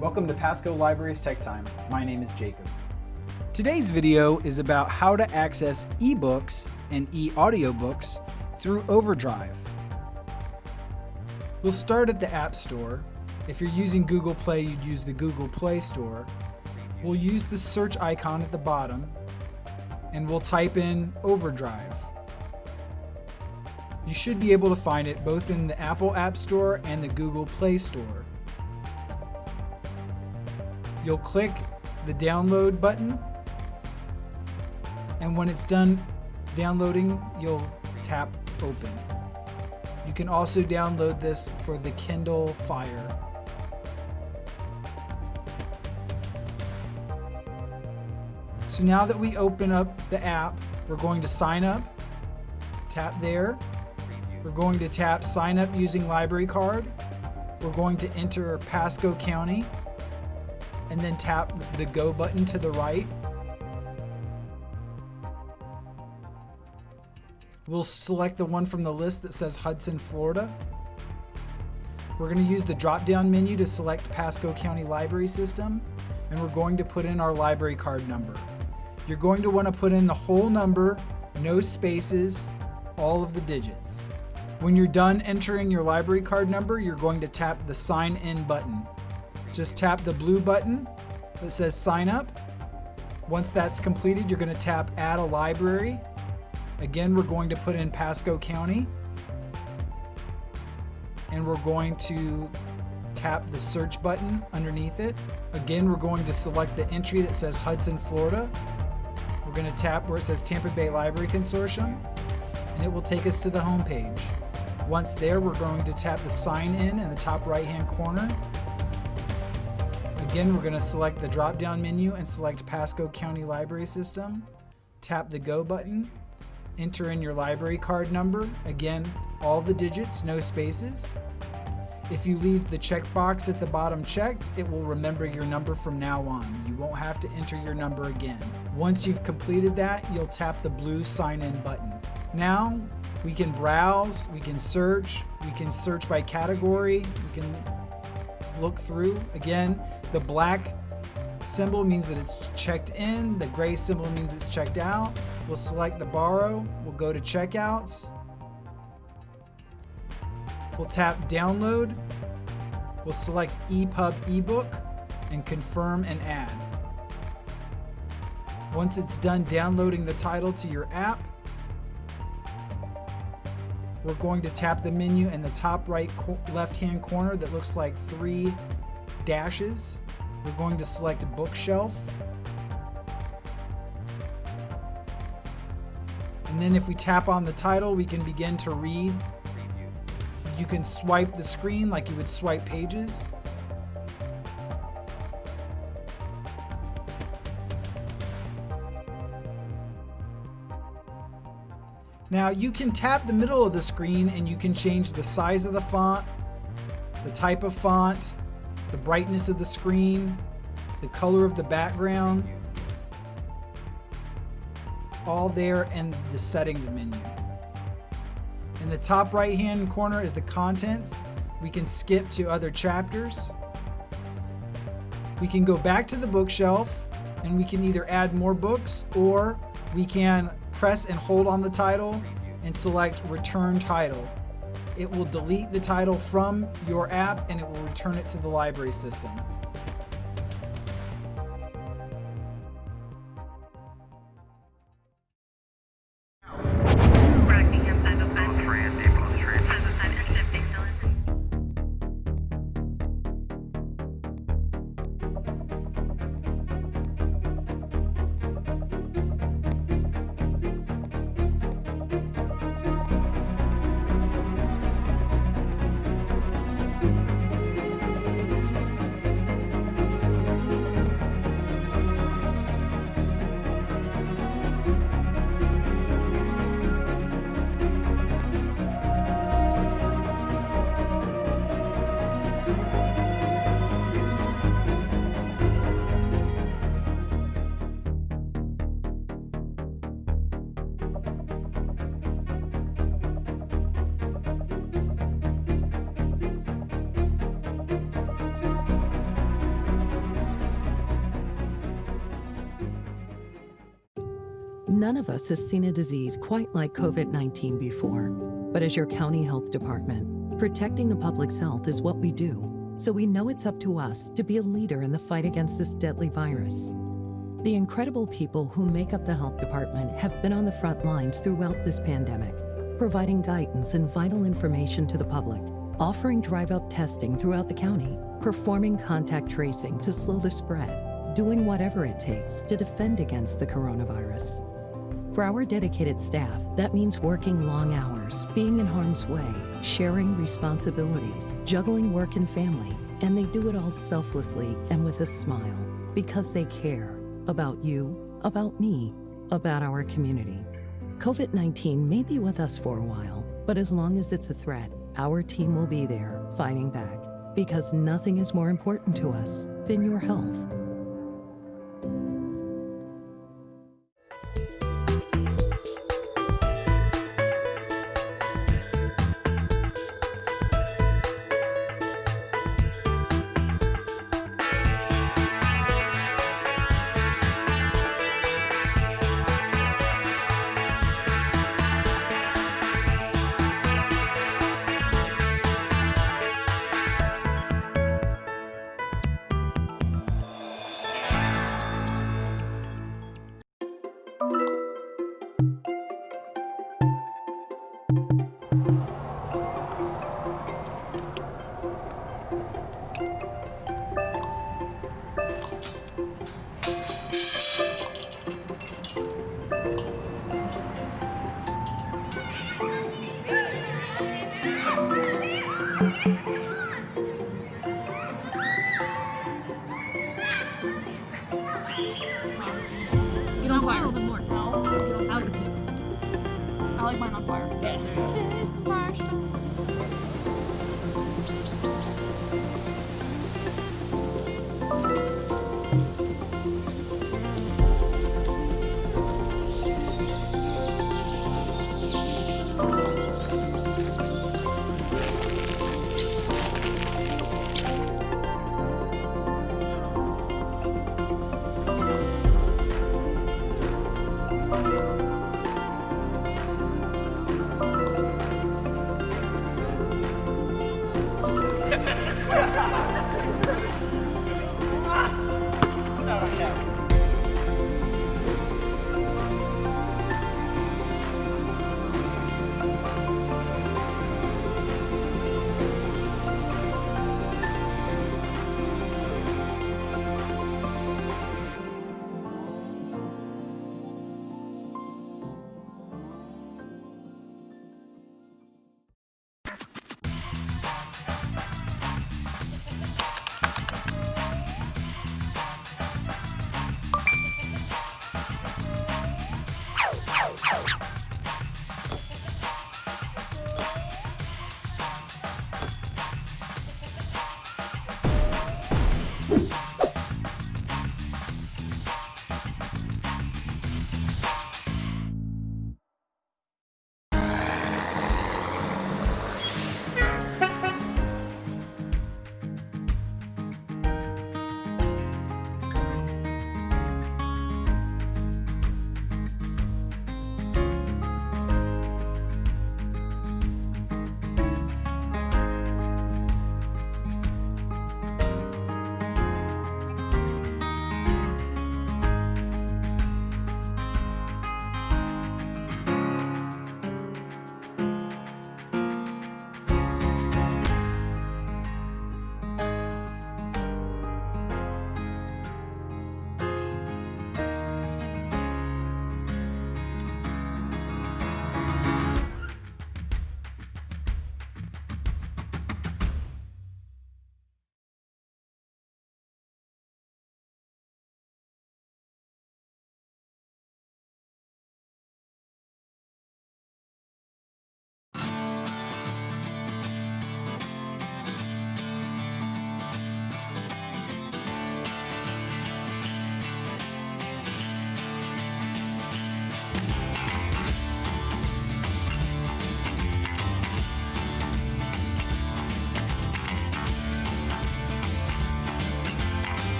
Welcome to Pasco Library's Tech Time. My name is Jacob. Today's video is about how to access ebooks and e-audiobooks through Overdrive. We'll start at the App Store. If you're using Google Play, you'd use the Google Play Store. We'll use the search icon at the bottom and we'll type in Overdrive. You should be able to find it both in the Apple App Store and the Google Play Store. You'll click the download button, and when it's done downloading, you'll tap open. You can also download this for the Kindle Fire. So now that we open up the app, we're going to sign up. Tap there. We're going to tap sign up using library card. We're going to enter Pasco County and then tap the go button to the right. We'll select the one from the list that says Hudson, Florida. We're going to use the drop-down menu to select Pasco County Library System, and we're going to put in our library card number. You're going to want to put in the whole number, no spaces, all of the digits. When you're done entering your library card number, you're going to tap the sign in button. Just tap the blue button that says sign up. Once that's completed, you're going to tap add a library. Again, we're going to put in Pasco County. And we're going to tap the search button underneath it. Again, we're going to select the entry that says Hudson, Florida. We're going to tap where it says Tampa Bay Library Consortium, and it will take us to the home page. Once there, we're going to tap the sign in the top right-hand corner. Again, we're going to select the drop-down menu and select Pasco County Library System. Tap the go button. Enter in your library card number. Again, all the digits, no spaces. If you leave the checkbox at the bottom checked, it will remember your number from now on. You won't have to enter your number again. Once you've completed that, you'll tap the blue sign in button. Now, we can browse, we can search by category, we can look through. Again, the black symbol means that it's checked in, the gray symbol means it's checked out. We'll select the borrow, we'll go to checkouts. We'll tap download, we'll select EPUB ebook and confirm and add. Once it's done downloading the title to your app, we're going to tap the menu in the top right left-hand corner that looks like 3 dashes. We're going to select bookshelf. And then if we tap on the title, we can begin to read. You can swipe the screen like you would swipe pages. Now you can tap the middle of the screen and you can change the size of the font, the type of font, the brightness of the screen, the color of the background, all there in the settings menu. In the top right hand corner is the contents. We can skip to other chapters. We can go back to the bookshelf and we can either add more books or we can press and hold on the title and select return title. It will delete the title from your app and it will return it to the library system. None of us has seen a disease quite like COVID-19 before. But as your county health department, protecting the public's health is what we do. So we know it's up to us to be a leader in the fight against this deadly virus. The incredible people who make up the health department have been on the front lines throughout this pandemic, providing guidance and vital information to the public, offering drive-up testing throughout the county, performing contact tracing to slow the spread, doing whatever it takes to defend against the coronavirus. For our dedicated staff, that means working long hours, being in harm's way, sharing responsibilities, juggling work and family, and they do it all selflessly and with a smile because they care about you, about me, about our community. COVID-19 may be with us for a while, but as long as it's a threat, our team will be there fighting back because nothing is more important to us than your health. Get on fire. A little bit more. No. Altitude. I like mine on fire. Yes. There's some marshmallows.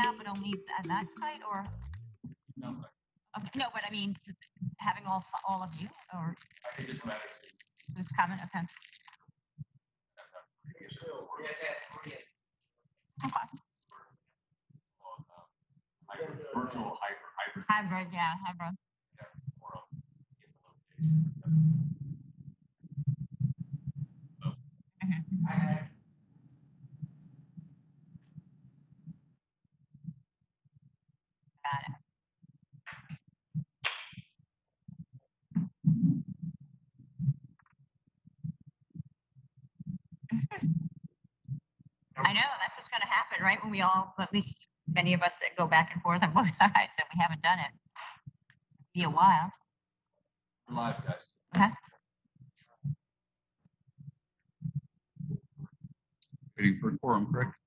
now, but only at that site, or? No, sir. No, but I mean, having all of you, or I think it's a matter of who's coming? Okay. virtual hybrid. Hybrid, yeah, hybrid. Got it. I know, that's what's gonna happen, right? When we all, at least many of us that go back and forth on both sides, and we haven't done it. Be a while. We're live, guys. Okay. Waiting for quorum, correct?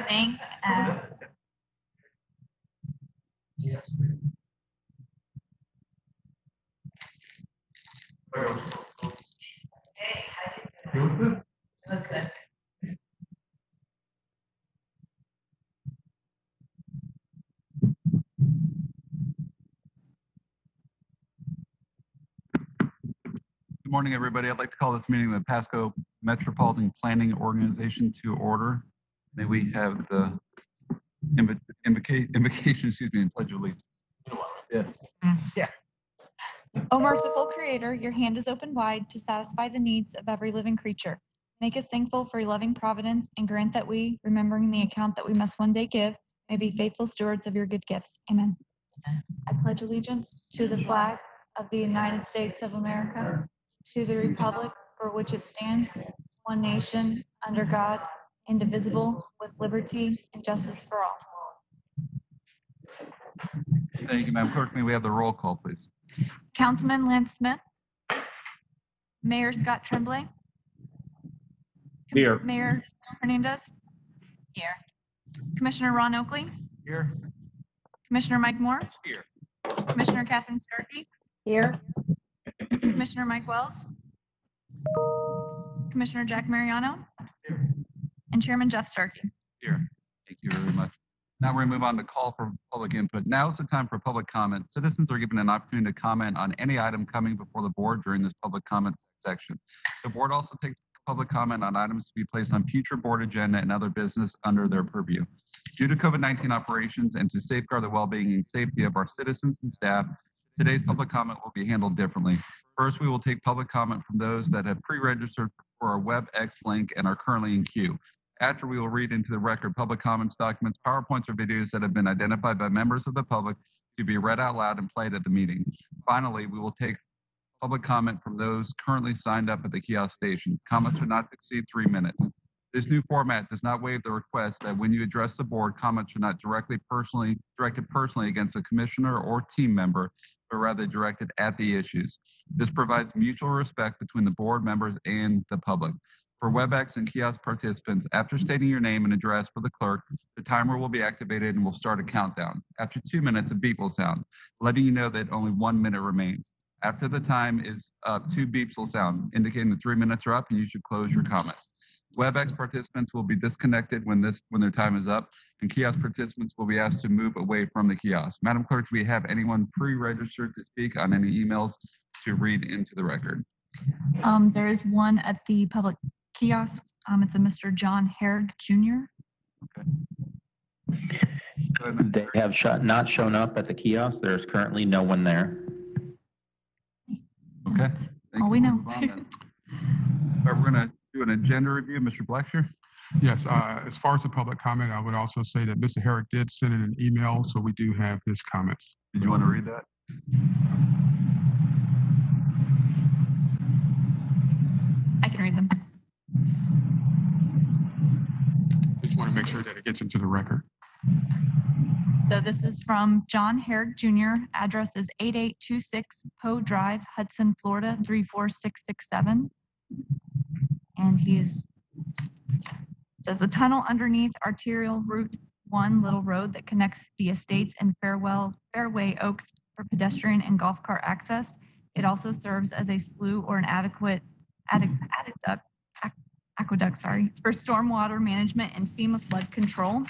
Thing. Good morning, everybody. I'd like to call this meeting of the Pasco Metropolitan Planning Organization to order. May we have the invocation, excuse me, and pledge of allegiance. Yes. O merciful Creator, your hand is open wide to satisfy the needs of every living creature. Make us thankful for your loving providence and grant that we, remembering the account that we must one day give, may be faithful stewards of your good gifts. Amen. I pledge allegiance to the flag of the United States of America, to the republic for which it stands, one nation, under God, indivisible, with liberty and justice for all. Thank you, Madam Clerk. May we have the roll call, please? Councilman Lance Smith. Mayor Scott Tremblay. Here. Mayor Hernandez. Here. Commissioner Ron Oakley. Here. Commissioner Mike Moore. Here. Commissioner Catherine Starkey. Here. Commissioner Mike Wells. Commissioner Jack Mariano. And Chairman Jeff Starkey. Here. Thank you very much. Now we're going to move on to call for public input. Now is the time for public comment. Citizens are given an opportunity to comment on any item coming before the board during this public comments section. The board also takes public comment on items to be placed on future board agenda and other business under their purview. Due to COVID-19 operations and to safeguard the well-being and safety of our citizens and staff, today's public comment will be handled differently. First, we will take public comment from those that have pre-registered for our WebEx link and are currently in queue. After, we will read into the record public comments, documents, PowerPoints, or videos that have been identified by members of the public to be read out loud and played at the meeting. Finally, we will take public comment from those currently signed up at the kiosk station. Comments should not exceed 3 minutes. This new format does not waive the request that when you address the board, comments should not directed personally against a commissioner or team member, but rather directed at the issues. This provides mutual respect between the board members and the public. For WebEx and kiosk participants, after stating your name and address for the clerk, the timer will be activated and will start a countdown. After 2 minutes, a beep will sound, letting you know that only 1 minute remains. After the time is up, 2 beeps will sound, indicating that 3 minutes are up and you should close your comments. WebEx participants will be disconnected when their time is up, and kiosk participants will be asked to move away from the kiosk. Madam Clerk, do we have anyone pre-registered to speak on any emails to read into the record? There is one at the public kiosk. It's a Mr. John Herrig Jr. They have not shown up at the kiosk. There's currently no one there. Okay. All we know. All right, we're going to do an agenda review. Mr. Blackshear? Yes, as far as the public comment, I would also say that Mr. Herrick did send in an email, so we do have his comments. Did you want to read that? can read them. Just want to make sure that it gets into the record. So this is from John Herrick Jr. Address is 8826 Poe Drive, Hudson, Florida, 34667. And says the tunnel underneath Arterial Route 1 Little Road that connects the estates and Fairway Oaks for pedestrian and golf cart access. It also serves as a slough or an aqueduct for stormwater management and FEMA flood control.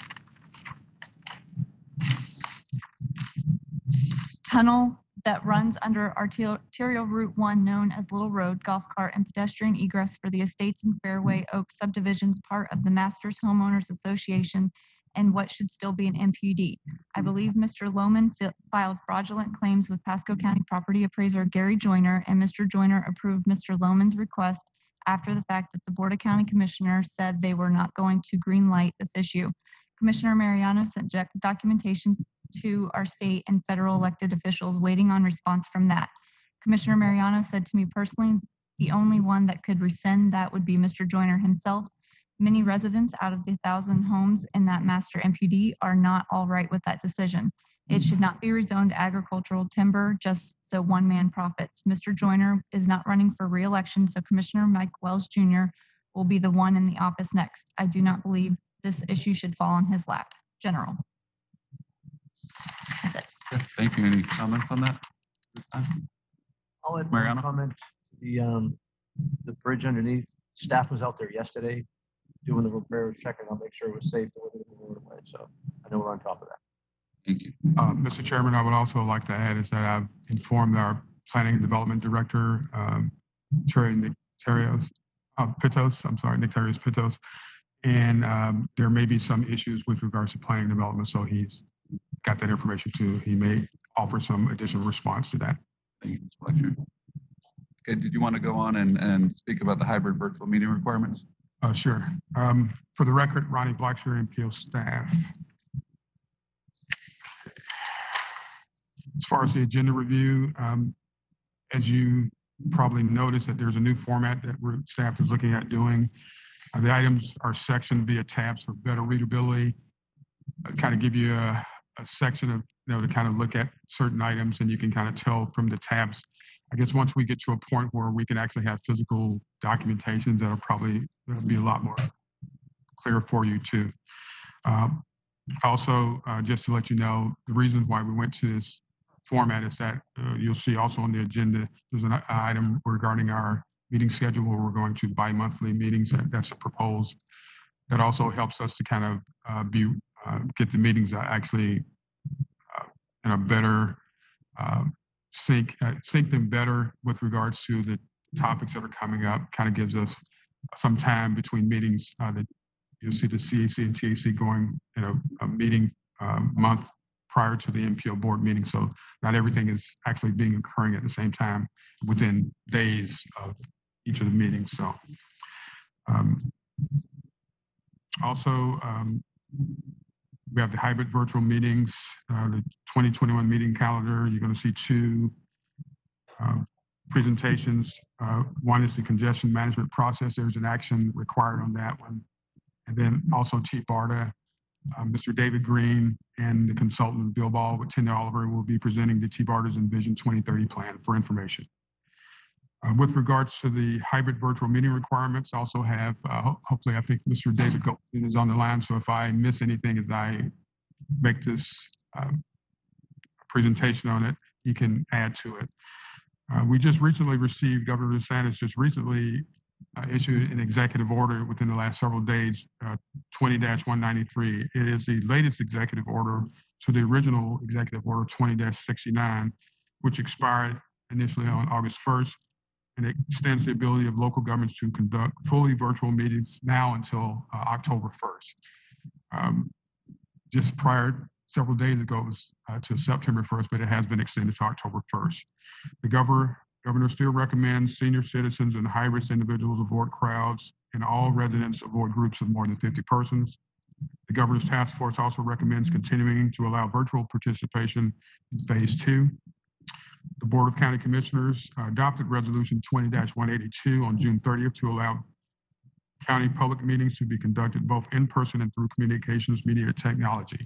Tunnel that runs under Arterial Route 1 known as Little Road, golf cart, and pedestrian egress for the estates and Fairway Oaks subdivisions, part of the Masters Homeowners Association and what should still be an MPD. I believe Mr. Lohman filed fraudulent claims with Pasco County property appraiser Gary Joyner, and Mr. Joyner approved Mr. Lohman's request after the fact that the Board of County Commissioners said they were not going to green light this issue. Commissioner Mariano sent documentation to our state and federal elected officials waiting on response from that. Commissioner Mariano said to me personally, the only one that could rescind that would be Mr. Joyner himself. Many residents out of the 1,000 homes in that master MPD are not all right with that decision. It should not be rezoned agricultural timber just so one man profits. Mr. Joyner is not running for re-election, so Commissioner Mike Wells Jr. will be the one in the office next. I do not believe this issue should fall on his lap. General. That's it. Okay, thank you. Any comments on that this time? I'll add Mariano? one comment. The bridge underneath, staff was out there yesterday doing the repairs, checking out, make sure it was safe to move it away. So I know we're on top of that. Thank you. Mr. Chairman, I would also like to add is that I've informed our Planning and Development Director, Terry Nicterios Pittos, and there may be some issues with regards to planning and development, so he's got that information too. He may offer some additional response to that. Thank you, Ms. Fletcher. Okay, did you want to go on and speak about the hybrid virtual meeting requirements? Sure. For the record, Ronnie Blackshear, MPO staff. As far as the agenda review, as you probably noticed that there's a new format that staff is looking at doing. The items are sectioned via tabs for better readability. Kind of give you a section of, to kind of look at certain items, and you can kind of tell from the tabs. I guess once we get to a point where we can actually have physical documentations, that'll probably be a lot more clear for you too. Also, just to let you know, the reason why we went to this format is that you'll see also on the agenda, there's an item regarding our meeting schedule where we're going to bi-monthly meetings. That's a proposed. That also helps us to kind of get the meetings actually in a better sync them better with regards to the topics that are coming up. Kind of gives us some time between meetings that you'll see the CAC and TAC going in a meeting month prior to the MPO board meeting. So not everything is actually occurring at the same time within days of each of the meetings. So also, we have the hybrid virtual meetings, the 2021 meeting calendar. You're going to see two presentations. One is the congestion management process. There's an action required on that one. And then also TBARTA, Mr. David Green and the consultant Bill Ball with Tina Oliver will be presenting the TBARTA's Envision 2030 plan for information. With regards to the hybrid virtual meeting requirements, I also have, hopefully I think Mr. David Goldstein is on the line, so if I miss anything as I make this presentation on it, he can add to it. We just recently received, Governor DeSantis just recently issued an executive order within the last several days, 20-193. It is the latest executive order to the original executive order 20-69, which expired initially on August 1st. And it extends the ability of local governments to conduct fully virtual meetings now until October 1st. Just several days ago, it was to September 1st, but it has been extended to October 1st. The governor still recommends senior citizens and high-risk individuals avoid crowds, and all residents avoid groups of more than 50 persons. The governor's task force also recommends continuing to allow virtual participation in phase 2. The Board of County Commissioners adopted Resolution 20-182 on June 30th to allow county public meetings to be conducted both in person and through communications media technology.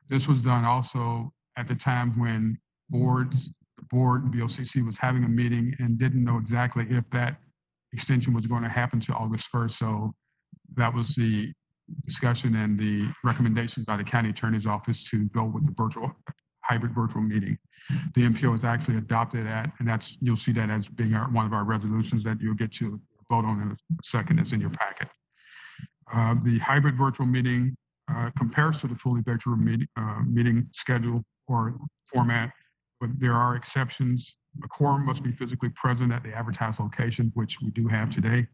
This was done also at the time when the board, BOCC, was having a meeting and didn't know exactly if that extension was going to happen to August 1st. So that was the discussion and the recommendation by the county attorney's office to go with the hybrid virtual meeting. The MPO has actually adopted that, and you'll see that as being one of our resolutions that you'll get to vote on in a second. It's in your packet. The hybrid virtual meeting compares to the fully virtual meeting schedule or format, but there are exceptions. A quorum must be physically present at the advertised location, which we do have today.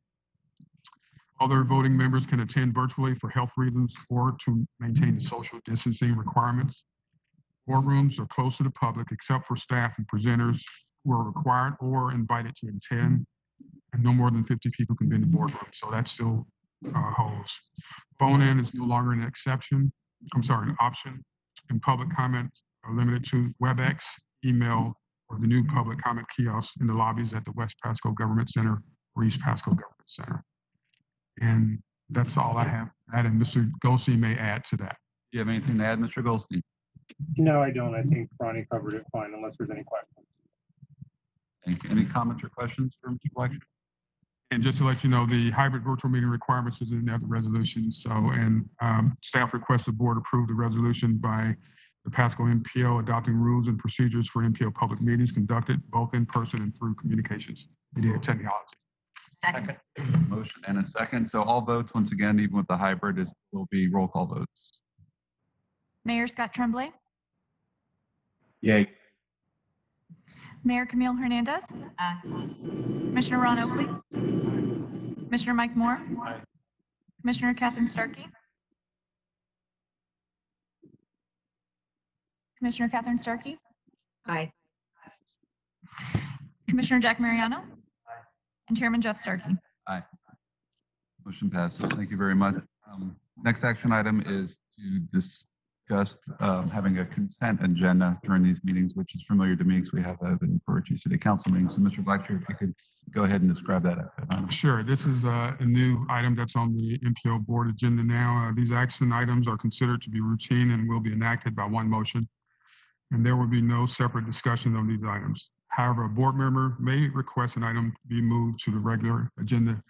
Other voting members can attend virtually for health reasons or to maintain the social distancing requirements. Boardrooms are closed to the public except for staff and presenters who are required or invited to attend, and no more than 50 people can be in the boardroom. So that still holds. Phone-in is no longer an option, and public comments are limited to WebEx, email, or the new public comment kiosks in the lobbies at the West Pasco Government Center or East Pasco Government Center. And that's all I have. And Mr. Goldstein may add to that. Do you have anything to add, Mr. Goldstein? No, I don't. I think Ronnie covered it fine, unless there's any questions. Thank you. Any comments or questions for Mr. Fletcher? And just to let you know, the hybrid virtual meeting requirements is in the other resolution. So, and staff requests the board approve the resolution by the Pasco MPO adopting rules and procedures for MPO public meetings conducted both in person and through communications media technology. Second. Motion and a second. So all votes, once again, even with the hybrid, will be roll call votes. Mayor Scott Tremblay, Yay. Mayor Camille Hernandez, Commissioner Ron Oakley, Commissioner Mike Moore, Commissioner Catherine Starkey, Commissioner Catherine Starkey, Aye. Commissioner Jack Mariano, and Chairman Jeff Starkey. Aye. Motion passes. Thank you very much. Next action item is to discuss having a consent agenda during these meetings, which is familiar to me because we have that in for City Council meetings. So Mr. Blackshear, if you could go ahead and describe that. Sure. This is a new item that's on the MPO board agenda now. These action items are considered to be routine and will be enacted by one motion, and there will be no separate discussion on these items. However, a board member may request an item be moved to the regular agenda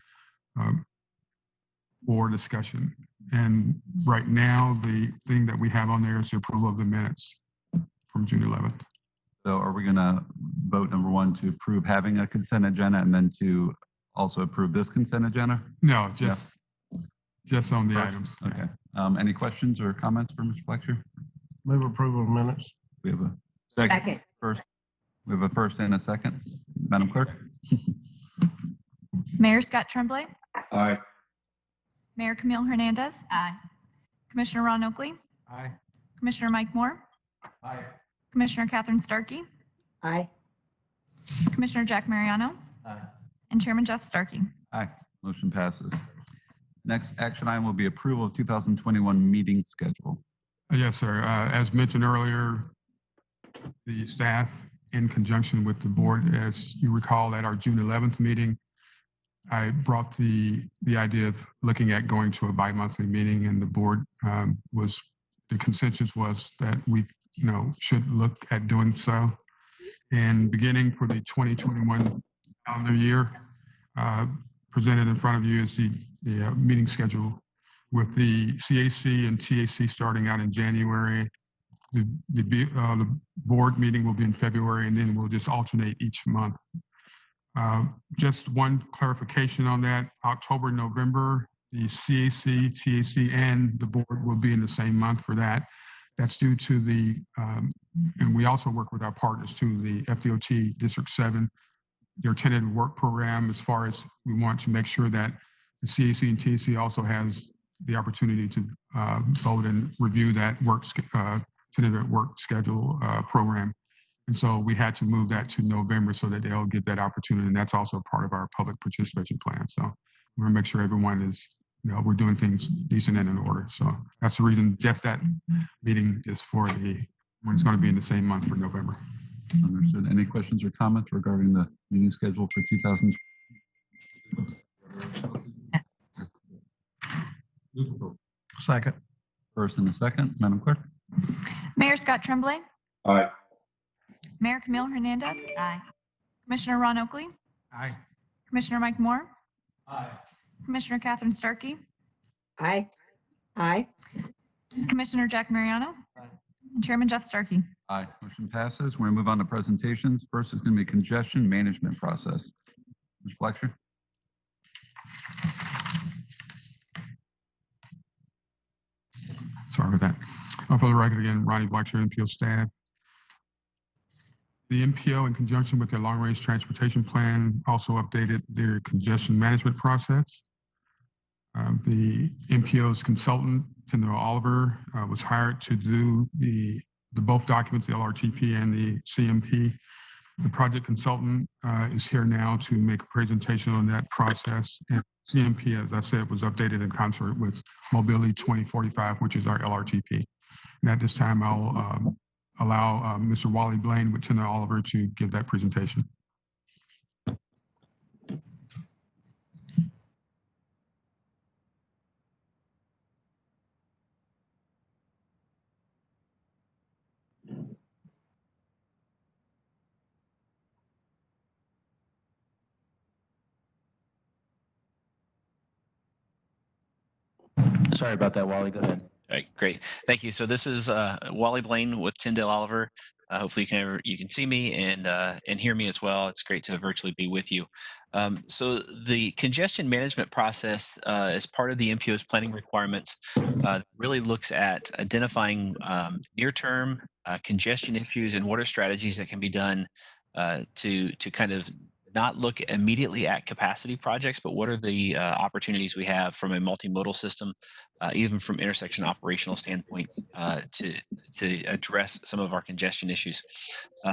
for discussion. And right now, the thing that we have on there is the approval of the minutes from June 11th. So are we going to vote number one to approve having a consent agenda and then to also approve this consent agenda? No, just on the First. items. Okay. Any questions or comments for Mr. Fletcher? Move approval of minutes. We have a second. First. We have a first and a second. Madam Clerk? Mayor Scott Tremblay, Aye. Mayor Camille Hernandez, Commissioner Ron Oakley, Aye. Commissioner Mike Moore, Aye. Commissioner Catherine Starkey, Aye. Commissioner Jack Mariano, and Chairman Jeff Starkey. Aye. Motion passes. Next action item will be approval of 2021 meeting schedule. Yes, sir. As mentioned earlier, the staff, in conjunction with the board, as you recall, at our June 11th meeting, I brought the idea of looking at going to a bi-monthly meeting, and the board the consensus was that we, should look at doing so. And beginning for the 2021 calendar year, presented in front of you is the meeting schedule with the CAC and TAC starting out in January. The board meeting will be in February, and then we'll just alternate each month. Just one clarification on that: October, November, the CAC, TAC, and the board will be in the same month for that. That's due to the, and we also work with our partners too, the FDOT District 7, their tentative work program, as far as we want to make sure that the CAC and TAC also has the opportunity to vote and review that tentative work schedule program. And so we had to move that to November so that they'll get that opportunity. And that's also part of our public participation plan. So we're gonna make sure everyone is, we're doing things decent and in order. So that's the reason just that meeting is for when it's gonna be in the same month for November. Understood. Any questions or comments regarding the meeting schedule for 2020? Second. First and a second, Madam Clerk. Mayor Scott Tremblay, Aye. Mayor Camille Hernandez, Aye. Commissioner Ron Oakley, Aye. Commissioner Mike Moore, Aye. Commissioner Catherine Starkey, Aye. Aye. Commissioner Jack Mariano, and Chairman Jeff Starkey. Aye. Motion passes. We're going to move on to presentations. First is going to be congestion management process. Mr. Fletcher. Sorry about that. For the record again, Ronnie Blackshear, MPO staff. The MPO, in conjunction with their long-range transportation plan, also updated their congestion management process. The MPO's consultant, Tyndall Oliver, was hired to do the both documents, the LRTP and the CMP. The project consultant is here now to make a presentation on that process. And CMP, as I said, was updated in concert with Mobility 2045, which is our LRTP. And at this time, I'll allow Mr. Wally Blaine with Tyndall Oliver to give that presentation. Sorry about that, Wally. Go ahead. All right, great. Thank you. So this is Wally Blaine with Tyndall Oliver. Hopefully you can see me and hear me as well. It's great to virtually be with you. So the congestion management process as part of the MPO's planning requirements really looks at identifying near-term congestion issues and what are strategies that can be done to kind of not look immediately at capacity projects, but what are the opportunities we have from a multimodal system, even from intersection operational standpoints, to address some of our congestion issues.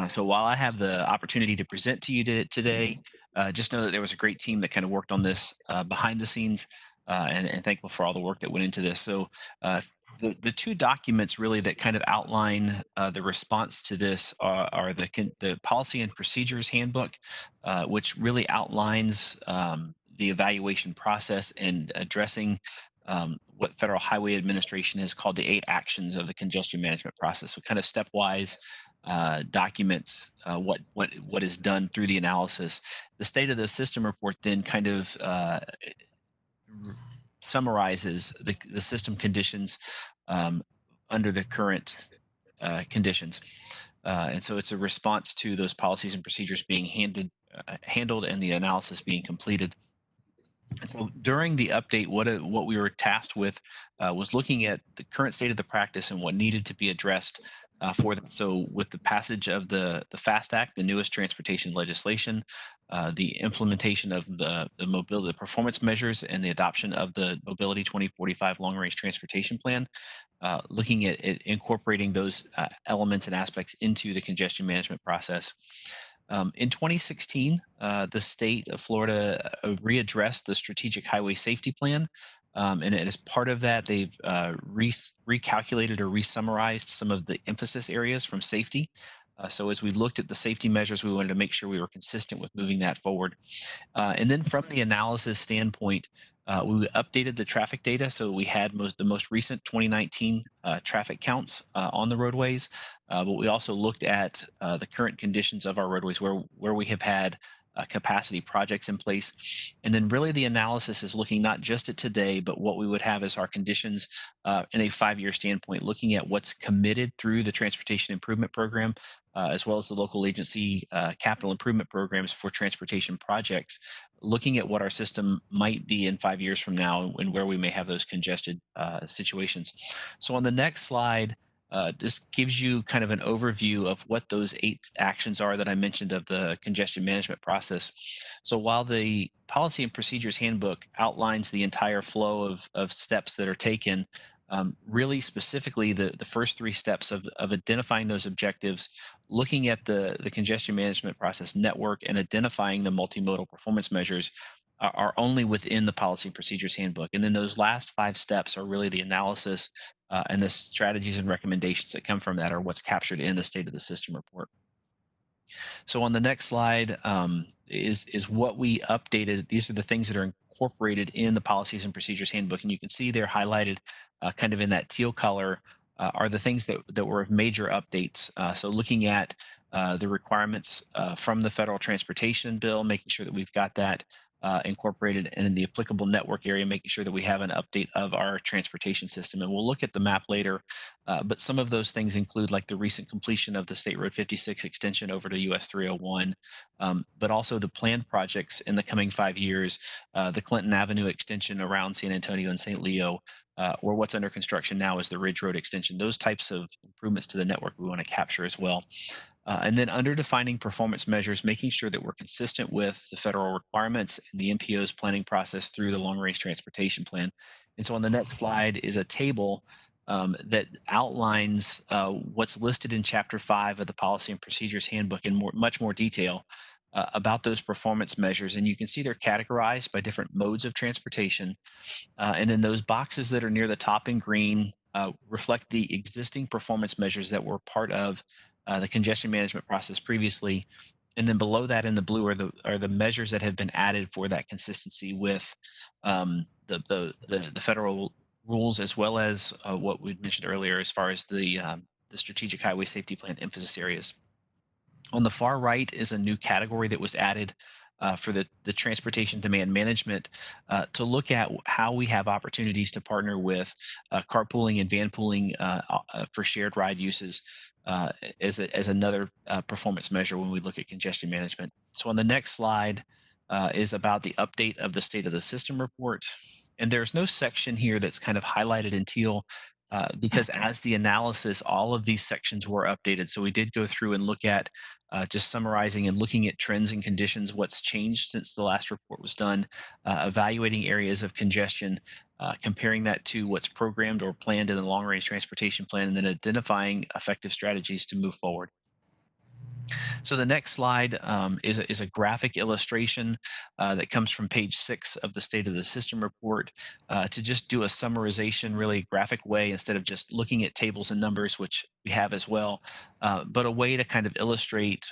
So while I have the opportunity to present to you today, just know that there was a great team that kind of worked on this behind the scenes, and thankful for all the work that went into this. So the two documents really that kind of outline the response to this are the Policy and Procedures Handbook, which really outlines the evaluation process and addressing what Federal Highway Administration has called the 8 actions of the congestion management process. So kind of stepwise documents what is done through the analysis. The State of the System report then kind of summarizes the system conditions under the current conditions. And so it's a response to those policies and procedures being handled and the analysis being completed. And so during the update, what we were tasked with was looking at the current state of the practice and what needed to be addressed for them. So with the passage of the FAST Act, the newest transportation legislation, the implementation of the mobility, the performance measures, and the adoption of the Mobility 2045 Long Range Transportation Plan, looking at incorporating those elements and aspects into the congestion management process. In 2016, the state of Florida readdressed the Strategic Highway Safety Plan. And as part of that, they've recalculated or resummarized some of the emphasis areas from safety. So as we looked at the safety measures, we wanted to make sure we were consistent with moving that forward. And then from the analysis standpoint, we updated the traffic data. So we had the most recent 2019 traffic counts on the roadways, but we also looked at the current conditions of our roadways where we have had capacity projects in place. And then really the analysis is looking not just at today, but what we would have as our conditions in a 5-year standpoint, looking at what's committed through the Transportation Improvement Program, as well as the local agency capital improvement programs for transportation projects, looking at what our system might be in 5 years from now and where we may have those congested situations. So on the next slide, this gives you kind of an overview of what those 8 actions are that I mentioned of the congestion management process. So while the Policy and Procedures Handbook outlines the entire flow of steps that are taken, really specifically the first 3 steps of identifying those objectives, looking at the congestion management process network and identifying the multimodal performance measures are only within the Policy and Procedures Handbook. And then those last 5 steps are really the analysis and the strategies and recommendations that come from that are what's captured in the State of the System report. So on the next slide is what we updated. These are the things that are incorporated in the policies and procedures handbook, and you can see they're highlighted kind of in that teal color are the things that were of major updates. So looking at the requirements from the federal transportation bill, making sure that we've got that incorporated, and in the applicable network area, making sure that we have an update of our transportation system. And we'll look at the map later, but some of those things include like the recent completion of the State Road 56 extension over to US 301, but also the planned projects in the coming 5 years, the Clinton Avenue extension around San Antonio and St. Leo, or what's under construction now is the Ridge Road extension. Those types of improvements to the network we want to capture as well. And then under defining performance measures, making sure that we're consistent with the federal requirements and the MPO's planning process through the long range transportation plan. And so on the next slide is a table that outlines what's listed in Chapter 5 of the Policy and Procedures Handbook in much more detail about those performance measures. And you can see they're categorized by different modes of transportation. And then those boxes that are near the top in green reflect the existing performance measures that were part of the congestion management process previously. And then below that in the blue are the measures that have been added for that consistency with the federal rules, as well as what we mentioned earlier as far as the strategic highway safety plan emphasis areas. On the far right is a new category that was added for the transportation demand management to look at how we have opportunities to partner with carpooling and van pooling for shared ride uses as another performance measure when we look at congestion management. So on the next slide is about the update of the state of the system report. And there's no section here that's kind of highlighted in teal because as the analysis, all of these sections were updated. So we did go through and look at just summarizing and looking at trends and conditions, what's changed since the last report was done, evaluating areas of congestion, comparing that to what's programmed or planned in the long range transportation plan, and then identifying effective strategies to move forward. So the next slide is a graphic illustration that comes from page 6 of the State of the System report to just do a summarization, really graphic way, instead of just looking at tables and numbers, which we have as well, but a way to kind of illustrate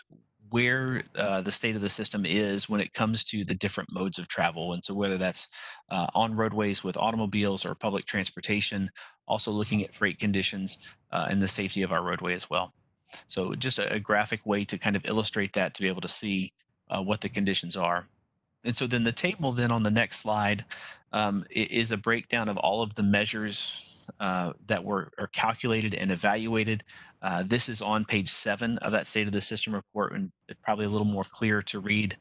where the state of the system is when it comes to the different modes of travel. And so whether that's on roadways with automobiles or public transportation, also looking at freight conditions and the safety of our roadway as well. So just a graphic way to kind of illustrate that, to be able to see what the conditions are. And so then the table then on the next slide is a breakdown of all of the measures that are calculated and evaluated. This is on page 7 of that State of the System report, and it's probably a little more clear to read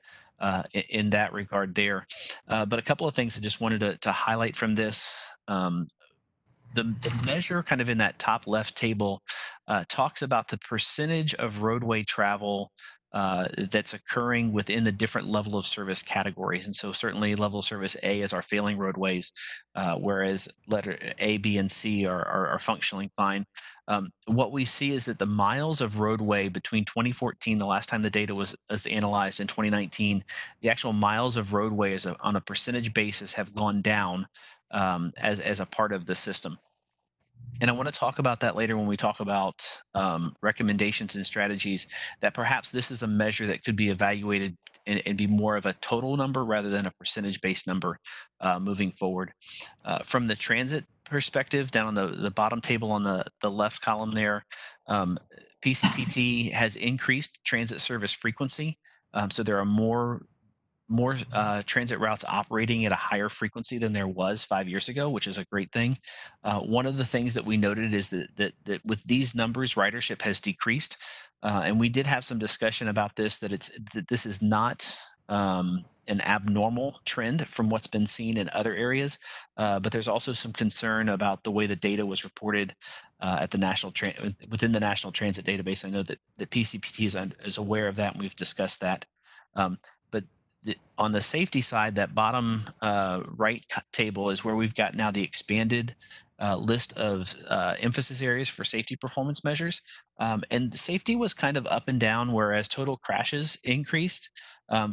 in that regard there. But a couple of things I just wanted to highlight from this. The measure kind of in that top left table talks about the percentage of roadway travel that's occurring within the different level of service categories. And so certainly level of service A is our failing roadways, whereas letter A, B, and C are functioning fine. What we see is that the miles of roadway between 2014, the last time the data was analyzed, in 2019, the actual miles of roadway on a percentage basis have gone down as a part of the system. And I want to talk about that later when we talk about recommendations and strategies, that perhaps this is a measure that could be evaluated and be more of a total number rather than a percentage-based number moving forward. From the transit perspective, down on the bottom table on the left column there, PCPT has increased transit service frequency. So there are more transit routes operating at a higher frequency than there was 5 years ago, which is a great thing. One of the things that we noted is that with these numbers, ridership has decreased, and we did have some discussion about this. That this is not an abnormal trend from what's been seen in other areas, but there's also some concern about the way the data was reported at the within the National Transit Database. I know that PCPT is aware of that, and we've discussed that. But on the safety side, that bottom right table is where we've got now the expanded list of emphasis areas for safety performance measures. And safety was kind of up and down, whereas total crashes increased.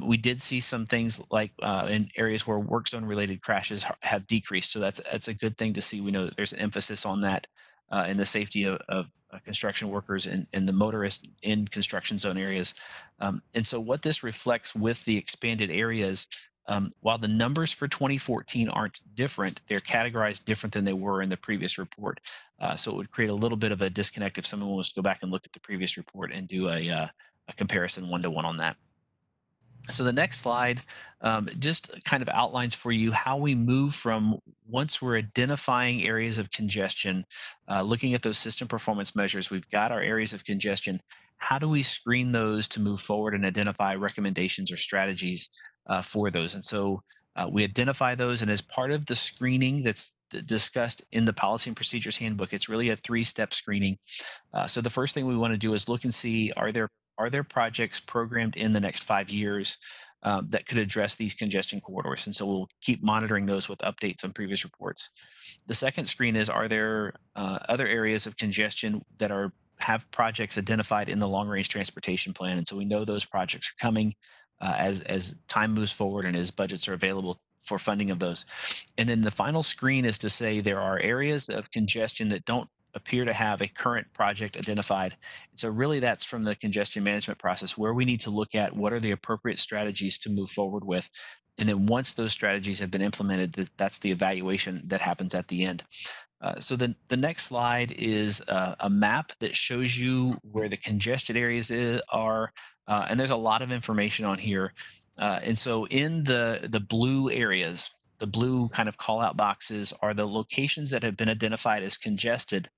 We did see some things like in areas where work zone related crashes have decreased. So that's a good thing to see. We know that there's an emphasis on that and the safety of construction workers and the motorists in construction zone areas. And so what this reflects with the expanded areas, while the numbers for 2014 aren't different, they're categorized different than they were in the previous report. So it would create a little bit of a disconnect if someone was to go back and look at the previous report and do a comparison one-to-one on that. So the next slide just kind of outlines for you how we move from once we're identifying areas of congestion, looking at those system performance measures, we've got our areas of congestion. How do we screen those to move forward and identify recommendations or strategies for those? And so we identify those, and as part of the screening that's discussed in the policy and procedures handbook, it's really a 3-step screening. So the first thing we want to do is look and see, are there projects programmed in the next 5 years that could address these congestion corridors? And so we'll keep monitoring those with updates on previous reports. The second screen is, are there other areas of congestion that have projects identified in the long-range transportation plan? And so we know those projects are coming as time moves forward and as budgets are available for funding of those. And then the final screen is to say there are areas of congestion that don't appear to have a current project identified. So really that's from the congestion management process, where we need to look at what are the appropriate strategies to move forward with. And then once those strategies have been implemented, that's the evaluation that happens at the end. So the next slide is a map that shows you where the congested areas are, and there's a lot of information on here. And so in the blue areas, the blue kind of call out boxes are the locations that have been identified as congested,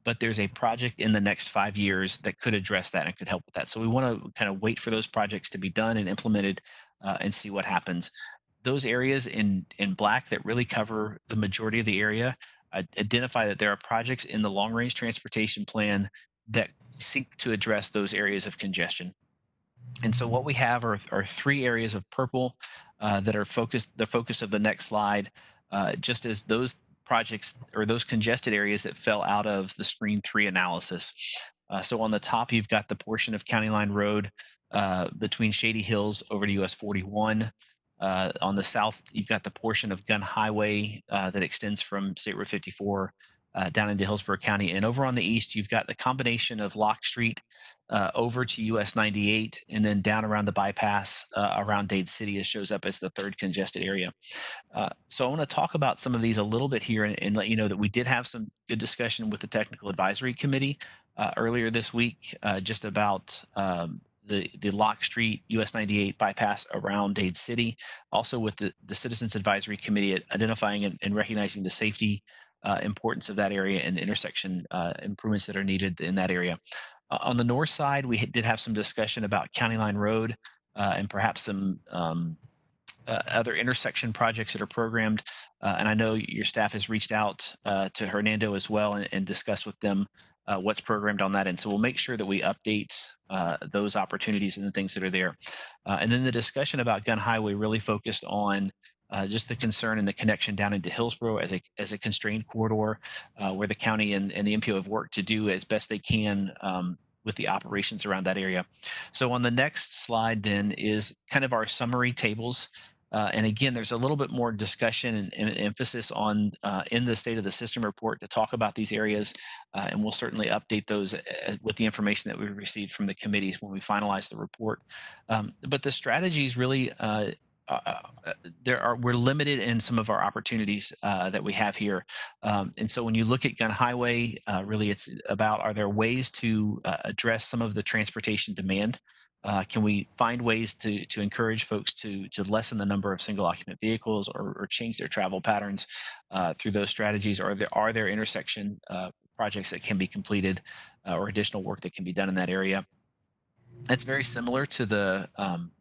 but there's a project in the next 5 years that could address that and could help with that. So we want to kind of wait for those projects to be done and implemented and see what happens. Those areas in black that really cover the majority of the area identify that there are projects in the long range transportation plan that seek to address those areas of congestion. And so what we have are 3 areas of purple that are the focus of the next slide, just as those projects or those congested areas that fell out of the Screen 3 analysis. So on the top, you've got the portion of County Line Road between Shady Hills over to US 41. On the south, you've got the portion of Gun Highway that extends from State Road 54 down into Hillsborough County. And over on the east, you've got the combination of Lock Street over to US 98, and then down around the bypass around Dade City. It shows up as the third congested area. So I want to talk about some of these a little bit here and let you know that we did have some good discussion with the Technical Advisory Committee earlier this week just about the Lock Street US 98 bypass around Dade City, also with the Citizens Advisory Committee identifying and recognizing the safety importance of that area and intersection improvements that are needed in that area. On the north side, we did have some discussion about County Line Road and perhaps some other intersection projects that are programmed. And I know your staff has reached out to Hernando as well and discussed with them what's programmed on that end. So we'll make sure that we update those opportunities and the things that are there. And then the discussion about Gun Highway really focused on just the concern and the connection down into Hillsborough as a constrained corridor where the county and the MPO have worked to do as best they can with the operations around that area. So on the next slide then is kind of our summary tables. And again, there's a little bit more discussion and emphasis on in the State of the System report to talk about these areas. And we'll certainly update those with the information that we received from the committees when we finalize the report. But the strategies really we're limited in some of our opportunities that we have here. And so when you look at Gun Highway, really it's about, are there ways to address some of the transportation demand? Can we find ways to encourage folks to lessen the number of single occupant vehicles or change their travel patterns through those strategies? Or are there intersection projects that can be completed or additional work that can be done in that area? That's very similar to the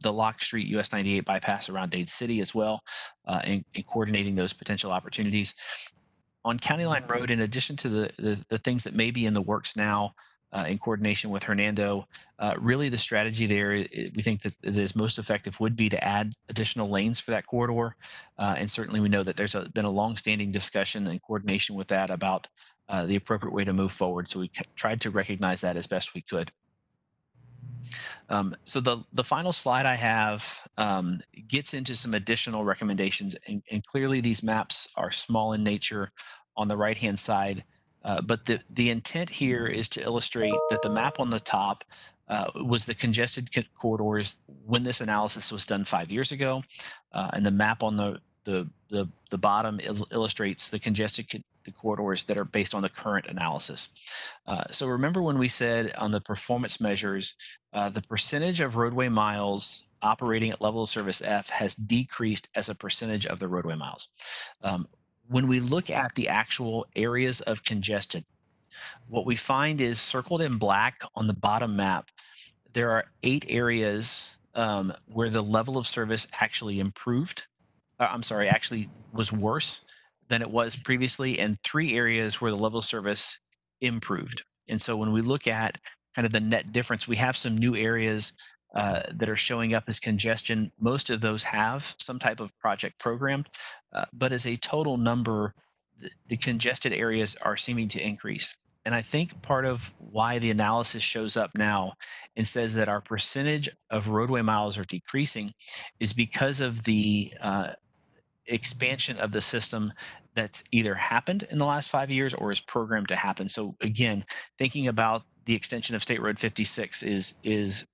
Lock Street US 98 bypass around Dade City as well, in coordinating those potential opportunities. On County Line Road, in addition to the things that may be in the works now in coordination with Hernando, really the strategy there, we think that it is most effective would be to add additional lanes for that corridor. And certainly we know that there's been a longstanding discussion and coordination with that about the appropriate way to move forward. So we tried to recognize that as best we could. So the final slide I have gets into some additional recommendations, and clearly these maps are small in nature. On the right-hand side, But the intent here is to illustrate that the map on the top was the congested corridors when this analysis was done 5 years ago, and the map on the bottom illustrates the congested corridors that are based on the current analysis. So remember when we said on the performance measures, the percentage of roadway miles operating at level of service F has decreased as a percentage of the roadway miles. When we look at the actual areas of congestion, what we find is circled in black on the bottom map, there are 8 areas where the level of service actually improved. Actually was worse than it was previously, and 3 areas where the level of service improved. And so when we look at kind of the net difference, we have some new areas that are showing up as congestion. Most of those have some type of project programmed, but as a total number, the congested areas are seeming to increase. And I think part of why the analysis shows up now and says that our percentage of roadway miles are decreasing is because of the expansion of the system that's either happened in the last 5 years or is programmed to happen. So again, thinking about the extension of State Road 56 is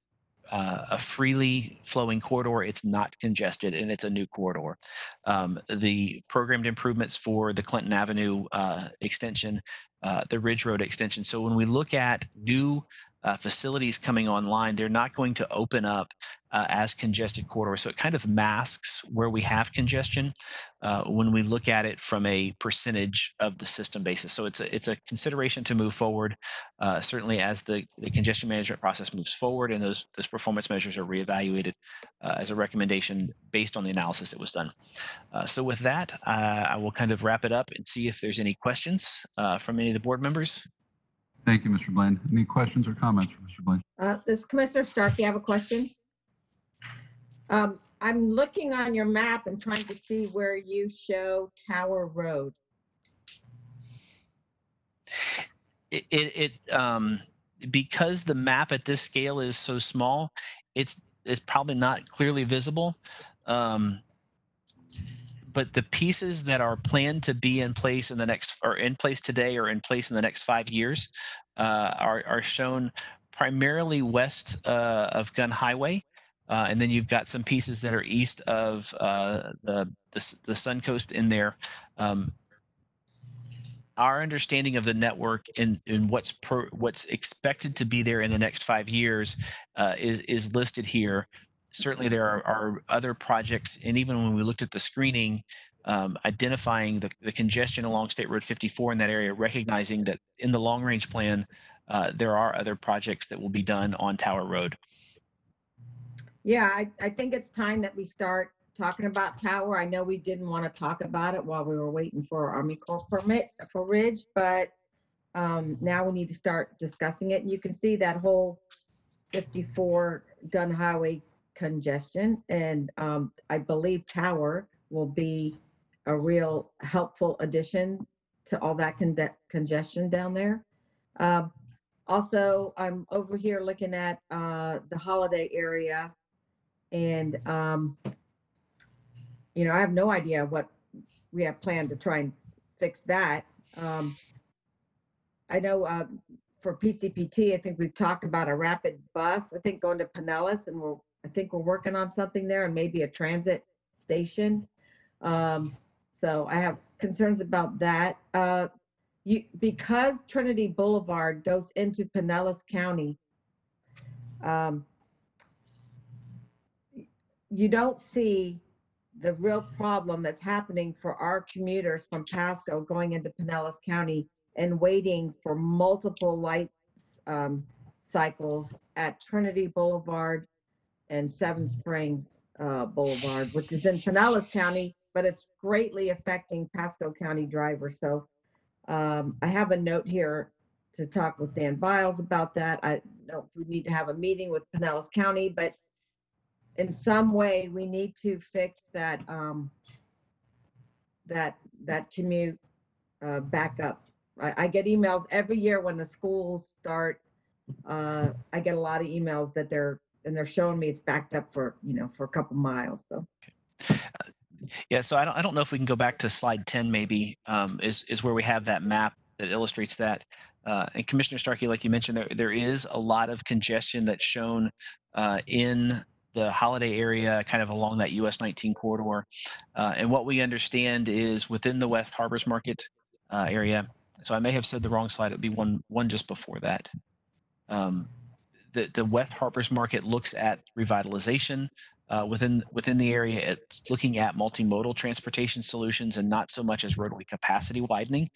a freely flowing corridor. It's not congested, and it's a new corridor. The programmed improvements for the Clinton Avenue extension, the Ridge Road extension. So when we look at new facilities coming online, they're not going to open up as congested corridors. So it kind of masks where we have congestion when we look at it from a percentage of the system basis. So it's a consideration to move forward, certainly as the congestion management process moves forward and those performance measures are reevaluated as a recommendation based on the analysis that was done. So with that, I will kind of wrap it up and see if there's any questions from any of the board members. Thank you, Mr. Blaine. Any questions or comments for Mr. Blaine? This is Commissioner Starkey. I have a question. I'm looking on your map and trying to see where you show Tower Road. Because the map at this scale is so small, it's probably not clearly visible. But the pieces that are planned to be in place in the next, or in place today, or in place in the next 5 years, are shown primarily west of Gun Highway, and then you've got some pieces that are east of the Suncoast in there. Our understanding of the network and what's expected to be there in the next 5 years is listed here. Certainly there are other projects, and even when we looked at the screening, identifying the congestion along State Road 54 in that area, recognizing that in the long range plan, there are other projects that will be done on Tower Road. Yeah, I think it's time that we start talking about Tower. I know we didn't want to talk about it while we were waiting for our Army Corps permit for Ridge, but now we need to start discussing it. And you can see that whole 54 Gun Highway congestion, and I believe Tower will be a real helpful addition to all that congestion down there. Also, I'm over here looking at the Holiday area, and you know, I have no idea what we have planned to try and fix that. I know for PCPT, I think we've talked about a rapid bus, I think going to Pinellas, and I think we're working on something there, and maybe a transit station. So I have concerns about that. Because Trinity Boulevard goes into Pinellas County, you don't see the real problem that's happening for our commuters from Pasco going into Pinellas County and waiting for multiple light cycles at Trinity Boulevard and Seven Springs Boulevard, which is in Pinellas County, but it's greatly affecting Pasco County drivers. So I have a note here to talk with Dan Biles about that. I don't know if we need to have a meeting with Pinellas County, but in some way we need to fix that that commute back up. I get emails every year when the schools start. I get a lot of emails that they're showing me it's backed up for, you know, for a couple miles. So yeah, so I don't know if we can go back to slide 10 maybe, is where we have that map that illustrates that. And Commissioner Starkey, like you mentioned, there is a lot of congestion that's shown in the Holiday area, kind of along that US 19 corridor. And what we understand is within the West Harbors Market area. So I may have said the wrong slide. It would be one just before that. The West Harbors Market looks at revitalization within the area. It's looking at multimodal transportation solutions and not so much as roadway capacity widening.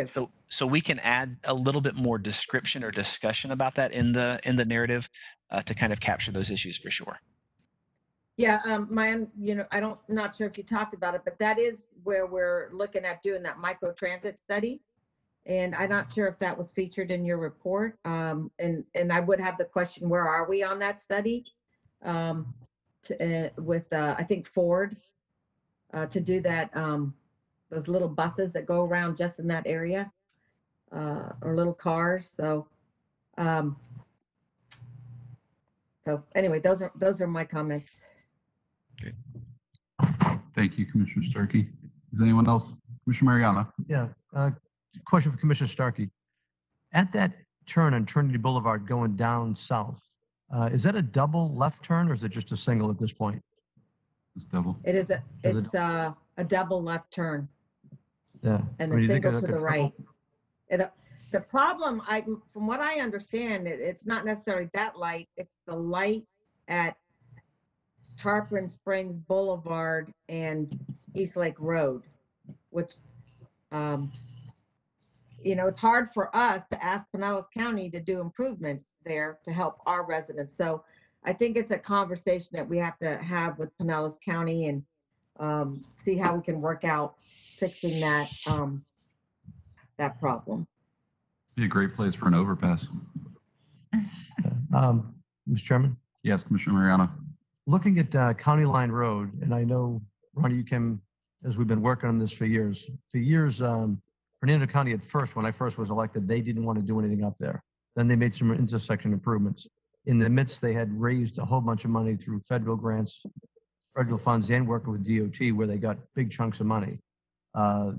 So we can add a little bit more description or discussion about that in the narrative to kind of capture those issues for sure. Yeah, not sure if you talked about it, but that is where we're looking at doing that micro transit study. And I'm not sure if that was featured in your report. And I would have the question, where are we on that study? With I think Ford to do that, those little buses that go around just in that area, or little cars. So anyway, those are my comments. Okay. Thank you, Commissioner Starkey. Is anyone else? Commissioner Mariano. Yeah. Question for Commissioner Starkey. At that turn on Trinity Boulevard going down south, is that a double left turn or is it just a single at this point? It's double. It is a double left turn. Yeah. And a single to the right. The problem, from what I understand, it's not necessarily that light. It's the light at Tarpon Springs Boulevard and East Lake Road, which, it's hard for us to ask Pinellas County to do improvements there to help our residents. So I think it's a conversation that we have to have with Pinellas County and see how we can work out fixing that problem. Be a great place for an overpass. Mr. Chairman? Yes, Commissioner Mariano. Looking at County Line Road, and I know, Ronnie, you came, as we've been working on this for years. Fernando County at first, when I first was elected, they didn't want to do anything up there. Then they made some intersection improvements. In the midst, they had raised a whole bunch of money through federal grants, federal funds, and working with DOT, where they got big chunks of money.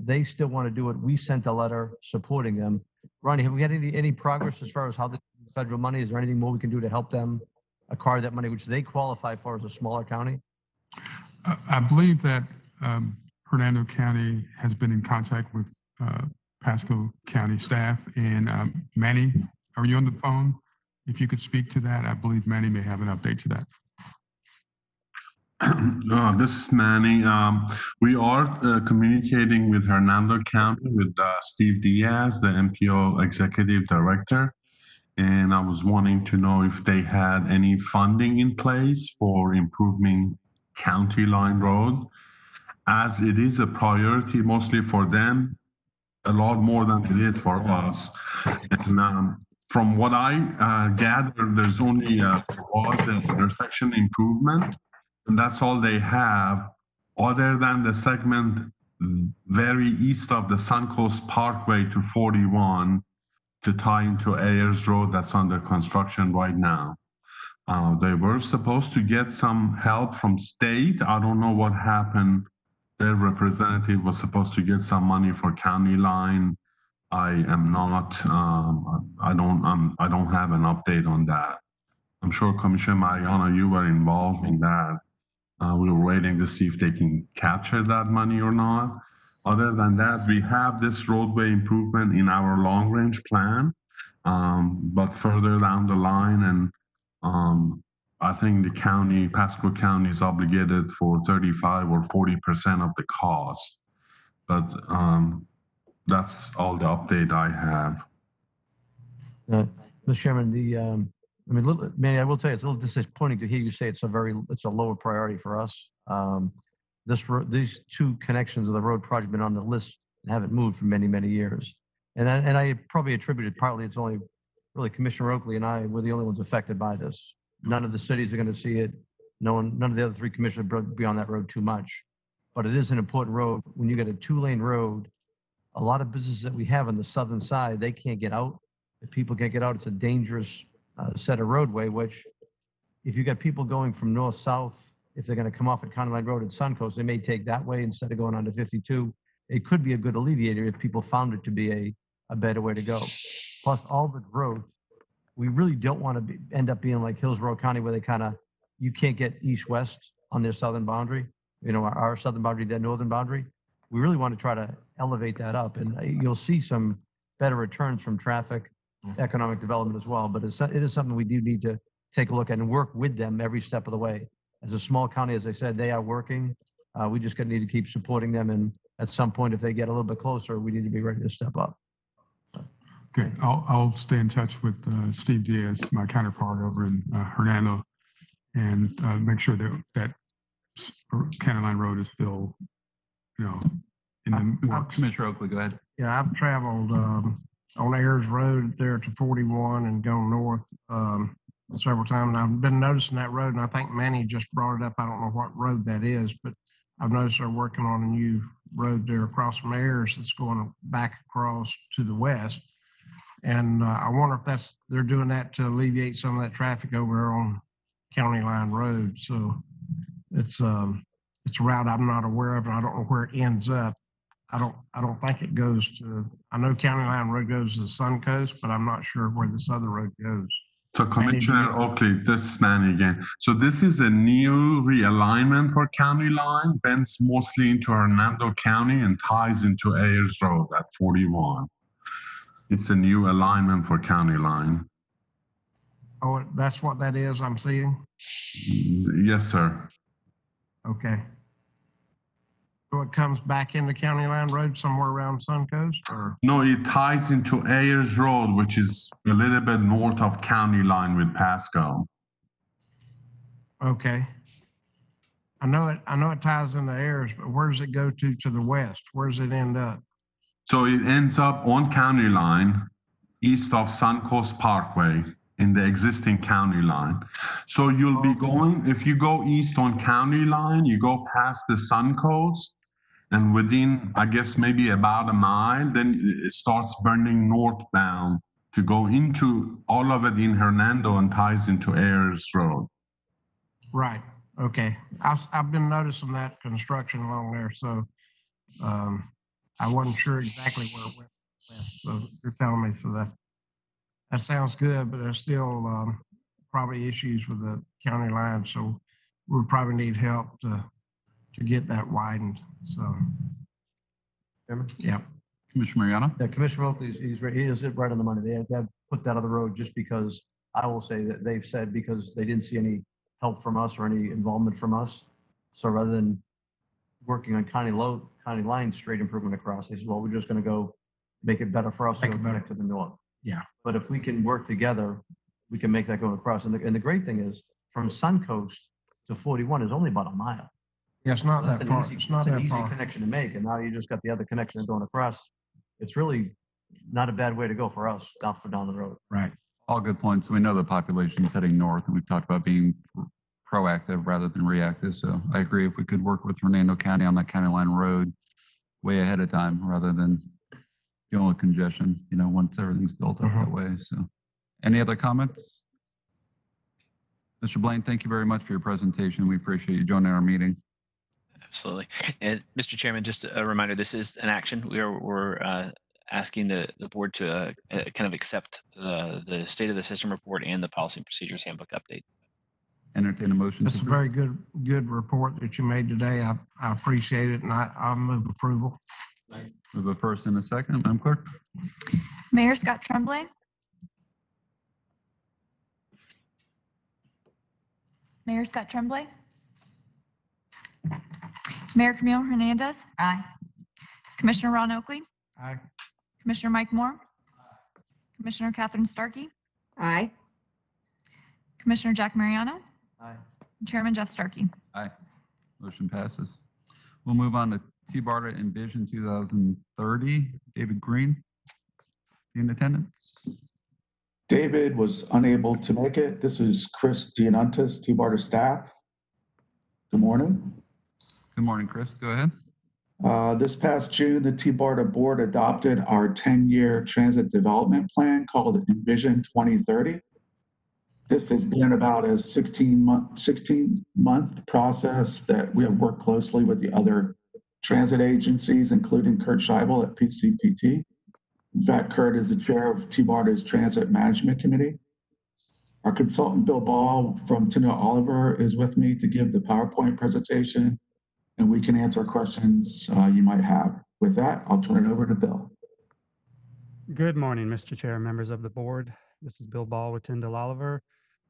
They still want to do it. We sent a letter supporting them. Ronnie, have we had any progress as far as how the federal money? Is there anything more we can do to help them acquire that money, which they qualify for as a smaller county? I believe that Hernando County has been in contact with Pasco County staff. And Manny, are you on the phone? If you could speak to that, I believe Manny may have an update to that. This is Manny. We are communicating with Hernando County with Steve Diaz, the MPO Executive Director. And I was wanting to know if they had any funding in place for improving County Line Road, as it is a priority mostly for them, a lot more than it is for us. And from what I gathered, there's only was an intersection improvement, and that's all they have, other than the segment very east of the Suncoast Parkway to 41 to tie into Ayers Road that's under construction right now. They were supposed to get some help from state. I don't know what happened. Their representative was supposed to get some money for county line. I am not. I don't have an update on that. I'm sure Commissioner Mariano, you were involved in that. We were waiting to see if they can capture that money or not. Other than that, we have this roadway improvement in our long range plan, but further down the line, and I think the county, Pasco County, is obligated for 35 or 40% of the cost. But that's all the update I have. Mr. Chairman, Manny, I will tell you, it's a little disappointing to hear you say it's a lower priority for us. These two connections of the road project have been on the list and haven't moved for many, many years. And I probably attributed partly it's only really Commissioner Oakley and I were the only ones affected by this. None of the cities are going to see it. None of the other three commissioners be on that road too much. But it is an important road. When you get a 2-lane road, a lot of businesses that we have on the southern side, they can't get out. If people can't get out, it's a dangerous set of roadway, which if you got people going from north-south, if they're going to come off at County Line Road at Suncoast, they may take that way instead of going onto 52. It could be a good alleviator if people found it to be a better way to go. Plus all the growth, we really don't want to end up being like Hillsborough County where they you can't get east-west on their southern boundary, our southern boundary, their northern boundary. We really want to try to elevate that up, and you'll see some better returns from traffic, economic development as well. But it is something we do need to take a look at and work with them every step of the way. As a small county, as I said, they are working. We just need to keep supporting them, and at some point, if they get a little bit closer, we need to be ready to step up. Okay, I'll stay in touch with Steve Diaz, my counterpart over in Hernando, and make sure that County Line Road is still, in the works. Commissioner Oakley, go ahead. Yeah, I've traveled on Ayers Road there to 41 and gone north several times. And I've been noticing that road, and I think Manny just brought it up. I don't know what road that is, but I've noticed they're working on a new road there across from Ayers that's going back across to the west. And I wonder if they're doing that to alleviate some of that traffic over there on County Line Road. So it's a route I'm not aware of, and I don't know where it ends up. I don't think it goes to, I know County Line Road goes to the Sun Coast, but I'm not sure where this other road goes. So Commissioner Oakley, this is Manny again. So this is a new realignment for County Line, bends mostly into Hernando County and ties into Ayers Road at 41. It's a new alignment for County Line. Oh, that's what that is I'm seeing? Yes, sir. Okay. So it comes back into County Line Road somewhere around Suncoast, or? No, it ties into Ayers Road, which is a little bit north of County Line with Pasco. Okay. I know it ties into Ayers, but where does it go to the west? Where does it end up? So it ends up on County Line, east of Suncoast Parkway, in the existing County Line. So you'll be going, if you go east on County Line, you go past the Suncoast, and within, I guess, maybe about a mile, then it starts burning northbound to go into all of it in Hernando and ties into Ayers Road. Right. Okay. I've been noticing that construction along there, so I wasn't sure exactly where it went west. So you're telling me, so that sounds good, but there's still probably issues with the county line, so we'll probably need help to get that widened. So, yeah. Commissioner Mariano? Yeah, Commissioner Oakley, he is right on the money. They have put that on the road just because, I will say that they've said because they didn't see any help from us or any involvement from us. So rather than working on county line straight improvement across, they said, well, we're just going to go make it better for us to connect to the north. Yeah. But if we can work together, we can make that go across. And the great thing is from Suncoast to 41 is only about a mile. Yeah, it's not that far. It's an easy connection to make. And now you just got the other connection going across. It's really not a bad way to go for us down the road. Right. All good points. We know the population is heading north, and we've talked about being proactive rather than reactive. So I agree if we could work with Hernando County on that County Line Road way ahead of time rather than dealing with congestion, once everything's built up that way. So any other comments? Mr. Blaine, thank you very much for your presentation. We appreciate you joining our meeting. Absolutely. And Mr. Chairman, just a reminder, this is an action. We're asking the board to kind of accept the state of the system report and the policy and procedures handbook update. Entertain a motion. That's a very good report that you made today. I appreciate it, and I'll move approval. We have a first and a second, Madam Clerk. Mayor Scott Tremblay. Mayor Scott Tremblay. Mayor Camille Hernandez. Aye. Commissioner Ron Oakley. Aye. Commissioner Mike Moore. Commissioner Catherine Starkey. Aye. Commissioner Jack Mariano. Aye. Chairman Jeff Starkey. Aye. Motion passes. We'll move on to T-BARTA Envision 2030. David Green, in attendance. David was unable to make it. This is Chris Giannantis, T-BARTA staff. Good morning. Good morning, Chris. Go ahead. This past June, the T-BARTA board adopted our 10-year transit development plan called Envision 2030. This has been about a 16-month process that we have worked closely with the other transit agencies, including Kurt Scheibel at PCPT. Vet Kurt is the chair of T-BARTA's Transit Management Committee. Our consultant, Bill Ball from Tyndall Oliver, is with me to give the PowerPoint presentation, and we can answer questions you might have. With that, I'll turn it over to Bill. Good morning, Mr. Chair, members of the board. This is Bill Ball with Tyndall Oliver.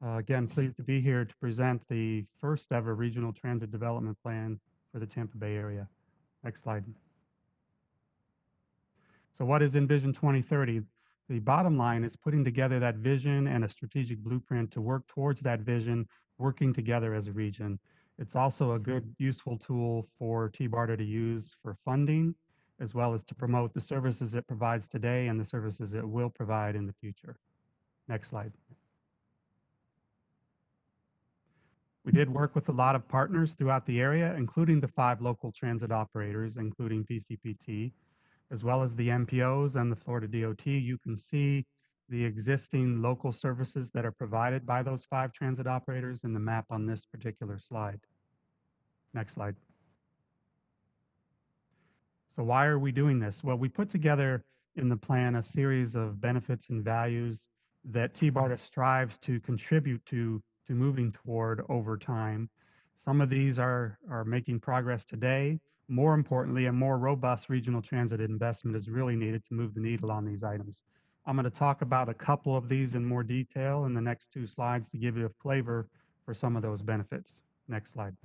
Again, pleased to be here to present the first ever regional transit development plan for the Tampa Bay area. Next slide. So what is Envision 2030? The bottom line is putting together that vision and a strategic blueprint to work towards that vision, working together as a region. It's also a good, useful tool for T-BARTA to use for funding, as well as to promote the services it provides today and the services it will provide in the future. Next slide. We did work with a lot of partners throughout the area, including the 5 local transit operators, including PCPT, as well as the MPOs and the Florida DOT. You can see the existing local services that are provided by those 5 transit operators in the map on this particular slide. Next slide. So why are we doing this? Well, we put together in the plan a series of benefits and values that T-BARTA strives to contribute to moving toward over time. Some of these are making progress today. More importantly, a more robust regional transit investment is really needed to move the needle on these items. I'm going to talk about a couple of these in more detail in the next 2 slides to give you a flavor for some of those benefits. Next slide.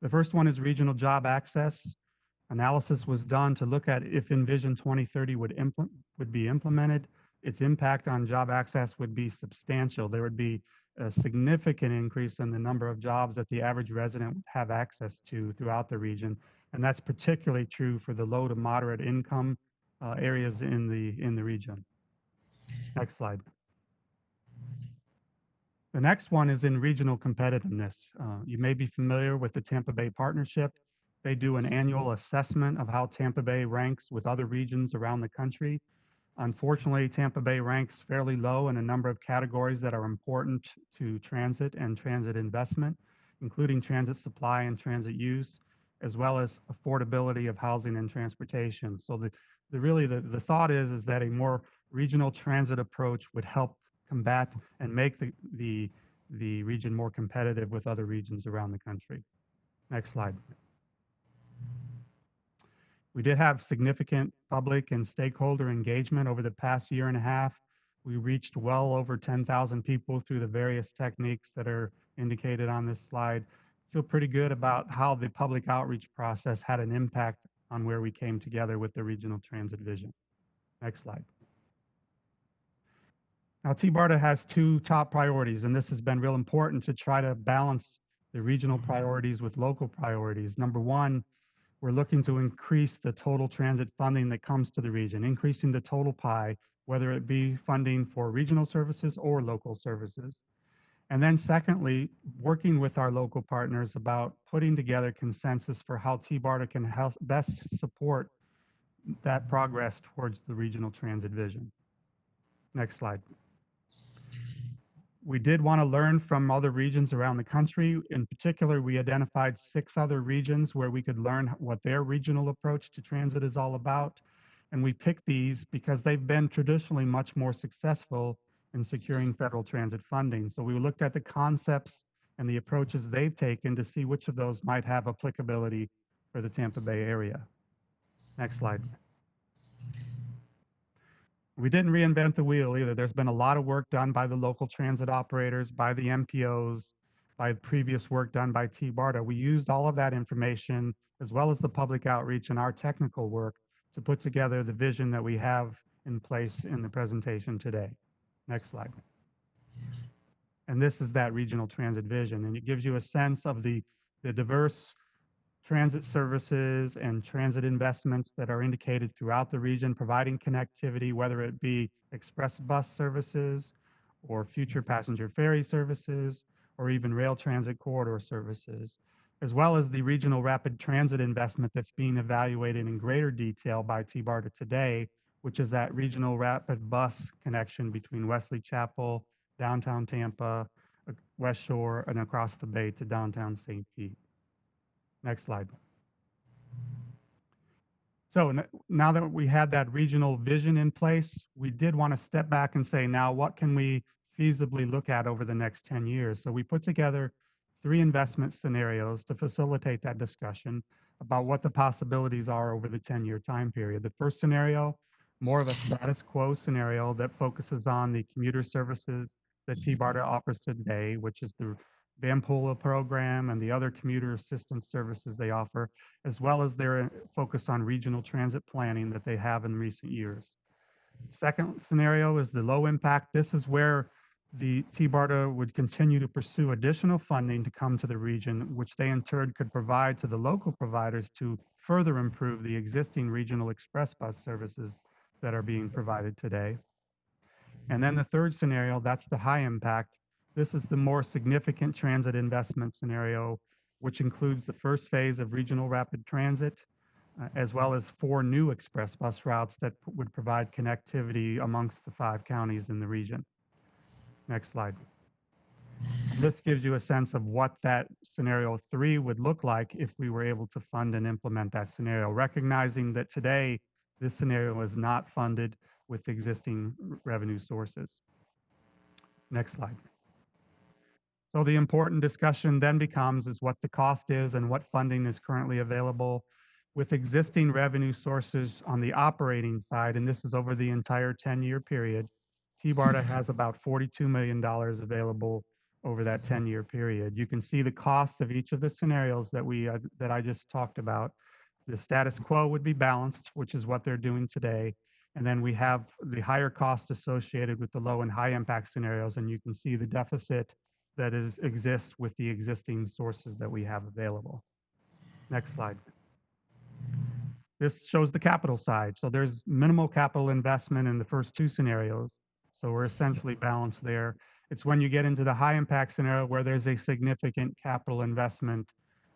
The first one is regional job access. Analysis was done to look at if Envision 2030 would be implemented. Its impact on job access would be substantial. There would be a significant increase in the number of jobs that the average resident would have access to throughout the region. And that's particularly true for the low to moderate income areas in the region. Next slide. The next one is in regional competitiveness. You may be familiar with the Tampa Bay Partnership. They do an annual assessment of how Tampa Bay ranks with other regions around the country. Unfortunately, Tampa Bay ranks fairly low in a number of categories that are important to transit and transit investment, including transit supply and transit use, as well as affordability of housing and transportation. So the thought is that a more regional transit approach would help combat and make the region more competitive with other regions around the country. Next slide. We did have significant public and stakeholder engagement over the past year and a half. We reached well over 10,000 people through the various techniques that are indicated on this slide. Feel pretty good about how the public outreach process had an impact on where we came together with the regional transit vision. Next slide. Now, T-BARTA has 2 top priorities, and this has been real important to try to balance the regional priorities with local priorities. Number 1, we're looking to increase the total transit funding that comes to the region, increasing the total pie, whether it be funding for regional services or local services. And then secondly, working with our local partners about putting together consensus for how T-BARTA can help best support that progress towards the regional transit vision. Next slide. We did want to learn from other regions around the country. In particular, we identified 6 other regions where we could learn what their regional approach to transit is all about. And we picked these because they've been traditionally much more successful in securing federal transit funding. So we looked at the concepts and the approaches they've taken to see which of those might have applicability for the Tampa Bay area. Next slide. We didn't reinvent the wheel either. There's been a lot of work done by the local transit operators, by the MPOs, by previous work done by T-BARTA. We used all of that information, as well as the public outreach and our technical work, to put together the vision that we have in place in the presentation today. Next slide. And this is that regional transit vision, and it gives you a sense of the diverse transit services and transit investments that are indicated throughout the region, providing connectivity, whether it be express bus services or future passenger ferry services, or even rail transit corridor services, as well as the regional rapid transit investment that's being evaluated in greater detail by T-BARTA today, which is that regional rapid bus connection between Wesley Chapel, downtown Tampa, West Shore, and across the bay to downtown St. Pete. Next slide. So now that we had that regional vision in place, we did want to step back and say, now what can we feasibly look at over the next 10 years? So we put together 3 investment scenarios to facilitate that discussion about what the possibilities are over the 10-year time period. The first scenario, more of a status quo scenario that focuses on the commuter services that T-BARTA offers today, which is the Vanpoola program and the other commuter assistance services they offer, as well as their focus on regional transit planning that they have in recent years. Second scenario is the low impact. This is where the T-BARTA would continue to pursue additional funding to come to the region, which they in turn could provide to the local providers to further improve the existing regional express bus services that are being provided today. And then the third scenario, that's the high impact. This is the more significant transit investment scenario, which includes the first phase of regional rapid transit, as well as 4 new express bus routes that would provide connectivity amongst the 5 counties in the region. Next slide. This gives you a sense of what that scenario 3 would look like if we were able to fund and implement that scenario, recognizing that today this scenario is not funded with existing revenue sources. Next slide. So the important discussion then becomes is what the cost is and what funding is currently available with existing revenue sources on the operating side, and this is over the entire 10-year period. T-BARTA has about $42 million available over that 10-year period. You can see the cost of each of the scenarios that I just talked about. The status quo would be balanced, which is what they're doing today. And then we have the higher cost associated with the low and high impact scenarios, and you can see the deficit that exists with the existing sources that we have available. Next slide. This shows the capital side. So there's minimal capital investment in the first 2 scenarios. So we're essentially balanced there. It's when you get into the high impact scenario where there's a significant capital investment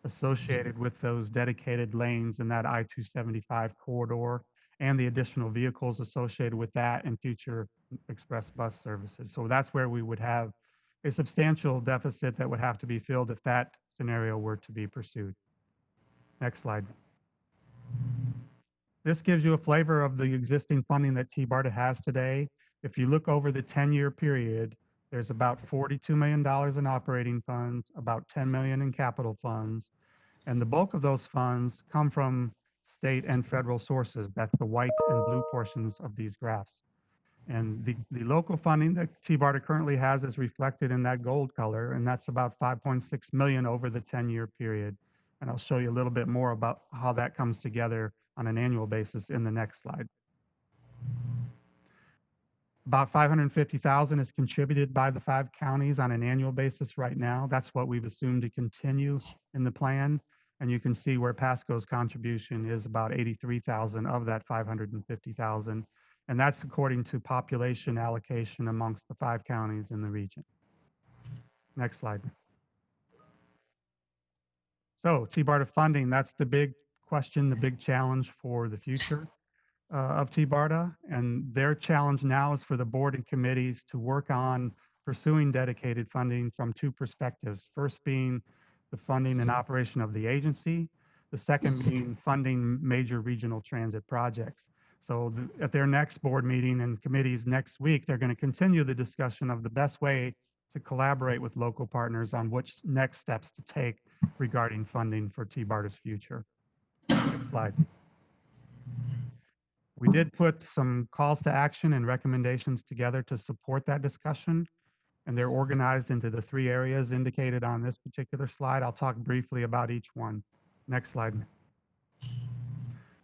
associated with those dedicated lanes in that I-275 corridor and the additional vehicles associated with that and future express bus services. So that's where we would have a substantial deficit that would have to be filled if that scenario were to be pursued. Next slide. This gives you a flavor of the existing funding that T-BARTA has today. If you look over the 10-year period, there's about $42 million in operating funds, about $10 million in capital funds, and the bulk of those funds come from state and federal sources. That's the white and blue portions of these graphs. And the local funding that T-BARTA currently has is reflected in that gold color, and that's about $5.6 million over the 10-year period. And I'll show you a little bit more about how that comes together on an annual basis in the next slide. About $550,000 is contributed by the 5 counties on an annual basis right now. That's what we've assumed to continue in the plan. And you can see where Pasco's contribution is about $83,000 of that $550,000. And that's according to population allocation amongst the 5 counties in the region. Next slide. So T-BARTA funding, that's the big question, the big challenge for the future of T-BARTA. And their challenge now is for the board and committees to work on pursuing dedicated funding from 2 perspectives. First being the funding and operation of the agency. The second being funding major regional transit projects. So at their next board meeting and committees next week, they're going to continue the discussion of the best way to collaborate with local partners on which next steps to take regarding funding for T-BARTA's future. Next slide. We did put some calls to action and recommendations together to support that discussion, and they're organized into the 3 areas indicated on this particular slide. I'll talk briefly about each one. Next slide.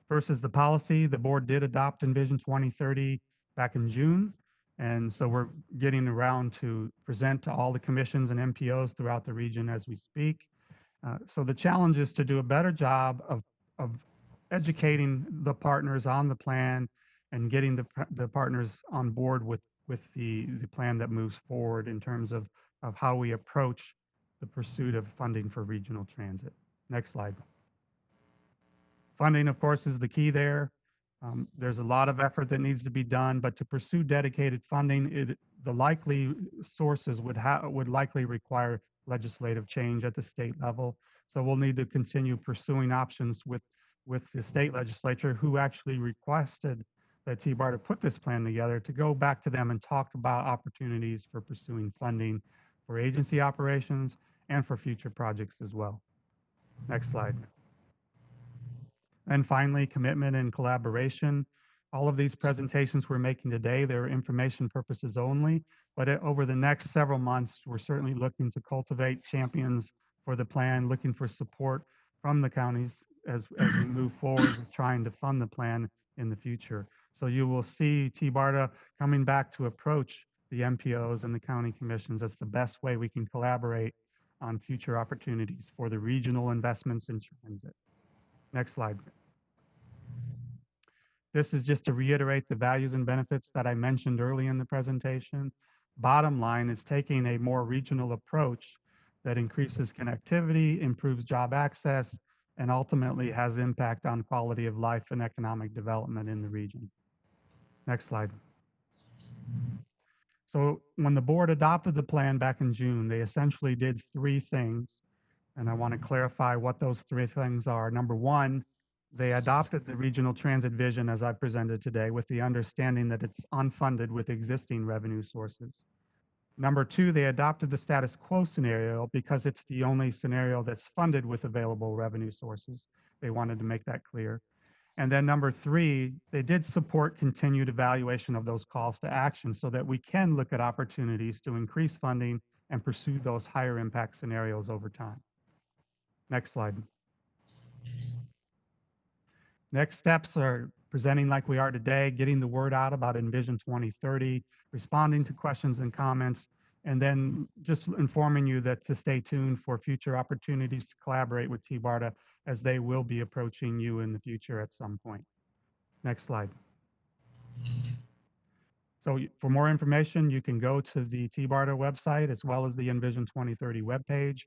First is the policy. The board did adopt Envision 2030 back in June, and so we're getting around to present to all the commissions and MPOs throughout the region as we speak. So the challenge is to do a better job of educating the partners on the plan and getting the partners on board with the plan that moves forward in terms of how we approach the pursuit of funding for regional transit. Next slide. Funding, of course, is the key there. There's a lot of effort that needs to be done, but to pursue dedicated funding, the likely sources would likely require legislative change at the state level. So we'll need to continue pursuing options with with the state legislature, who actually requested that T-BARTA put this plan together, to go back to them and talk about opportunities for pursuing funding for agency operations and for future projects as well. Next slide. And finally, commitment and collaboration. All of these presentations we're making today, they're information purposes only, but over the next several months, we're certainly looking to cultivate champions for the plan, looking for support from the counties as we move forward with trying to fund the plan in the future. So you will see T-BARTA coming back to approach the MPOs and the county commissions as the best way we can collaborate on future opportunities for the regional investments in transit. Next slide. This is just to reiterate the values and benefits that I mentioned early in the presentation. Bottom line is taking a more regional approach that increases connectivity, improves job access, and ultimately has impact on quality of life and economic development in the region. Next slide. So when the board adopted the plan back in June, they essentially did three things. And I want to clarify what those three things are. Number one, they adopted the regional transit vision as I presented today, with the understanding that it's unfunded with existing revenue sources. Number two, they adopted the status quo scenario because it's the only scenario that's funded with available revenue sources. They wanted to make that clear. And then number three, they did support continued evaluation of those calls to action so that we can look at opportunities to increase funding and pursue those higher impact scenarios over time. Next slide. Next steps are presenting like we are today, getting the word out about Envision 2030, responding to questions and comments, and then just informing you that to stay tuned for future opportunities to collaborate with T-BARTA, as they will be approaching you in the future at some point. Next slide. So for more information, you can go to the T-BARTA website as well as the Envision 2030 webpage,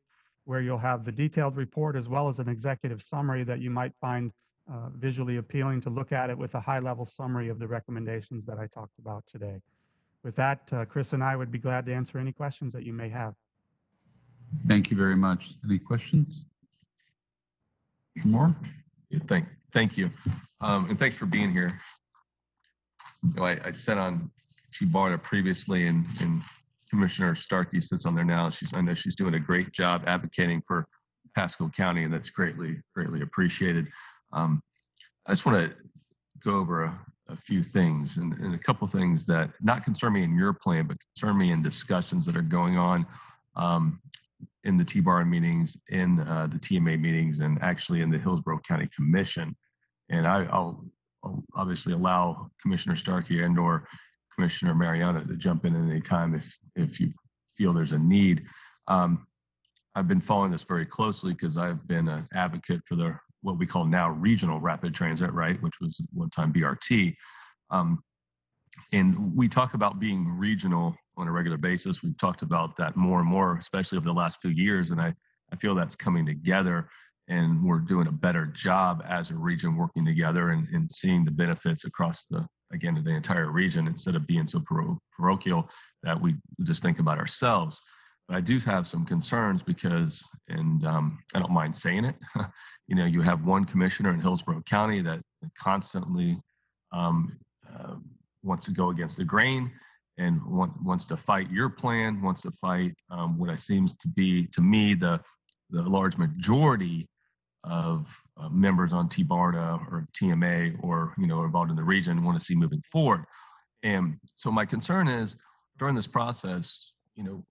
where you'll have the detailed report as well as an executive summary that you might find visually appealing to look at it, with a high-level summary of the recommendations that I talked about today. With that, Chris and I would be glad to answer any questions that you may have. Thank you very much. Any questions? More? Yeah, thank you. And thanks for being here. You know, I sat on T-BARTA previously, and Commissioner Starkey sits on there now. I know she's doing a great job advocating for Pasco County, and that's greatly appreciated. I just want to go over a few things and a couple things that not concern me in your plan, but concern me in discussions that are going on in the T-BARTA meetings, in the TMA meetings, and actually in the Hillsborough County Commission. And I'll obviously allow Commissioner Starkey and or Commissioner Mariano to jump in at any time if you feel there's a need. I've been following this very closely because I've been an advocate for what we call now regional rapid transit, right, which was one time BRT. And we talk about being regional on a regular basis. We've talked about that more and more, especially over the last few years. And I feel that's coming together, and we're doing a better job as a region working together and seeing the benefits across the entire region, instead of being so parochial that we just think about ourselves. But I do have some concerns because, and I don't mind saying it, you know, you have one commissioner in Hillsborough County that constantly wants to go against the grain and wants to fight your plan, wants to fight what seems to be, to me, the large majority of members on T-BARTA or TMA or, you know, involved in the region want to see moving forward. And so my concern is, during this process, you know,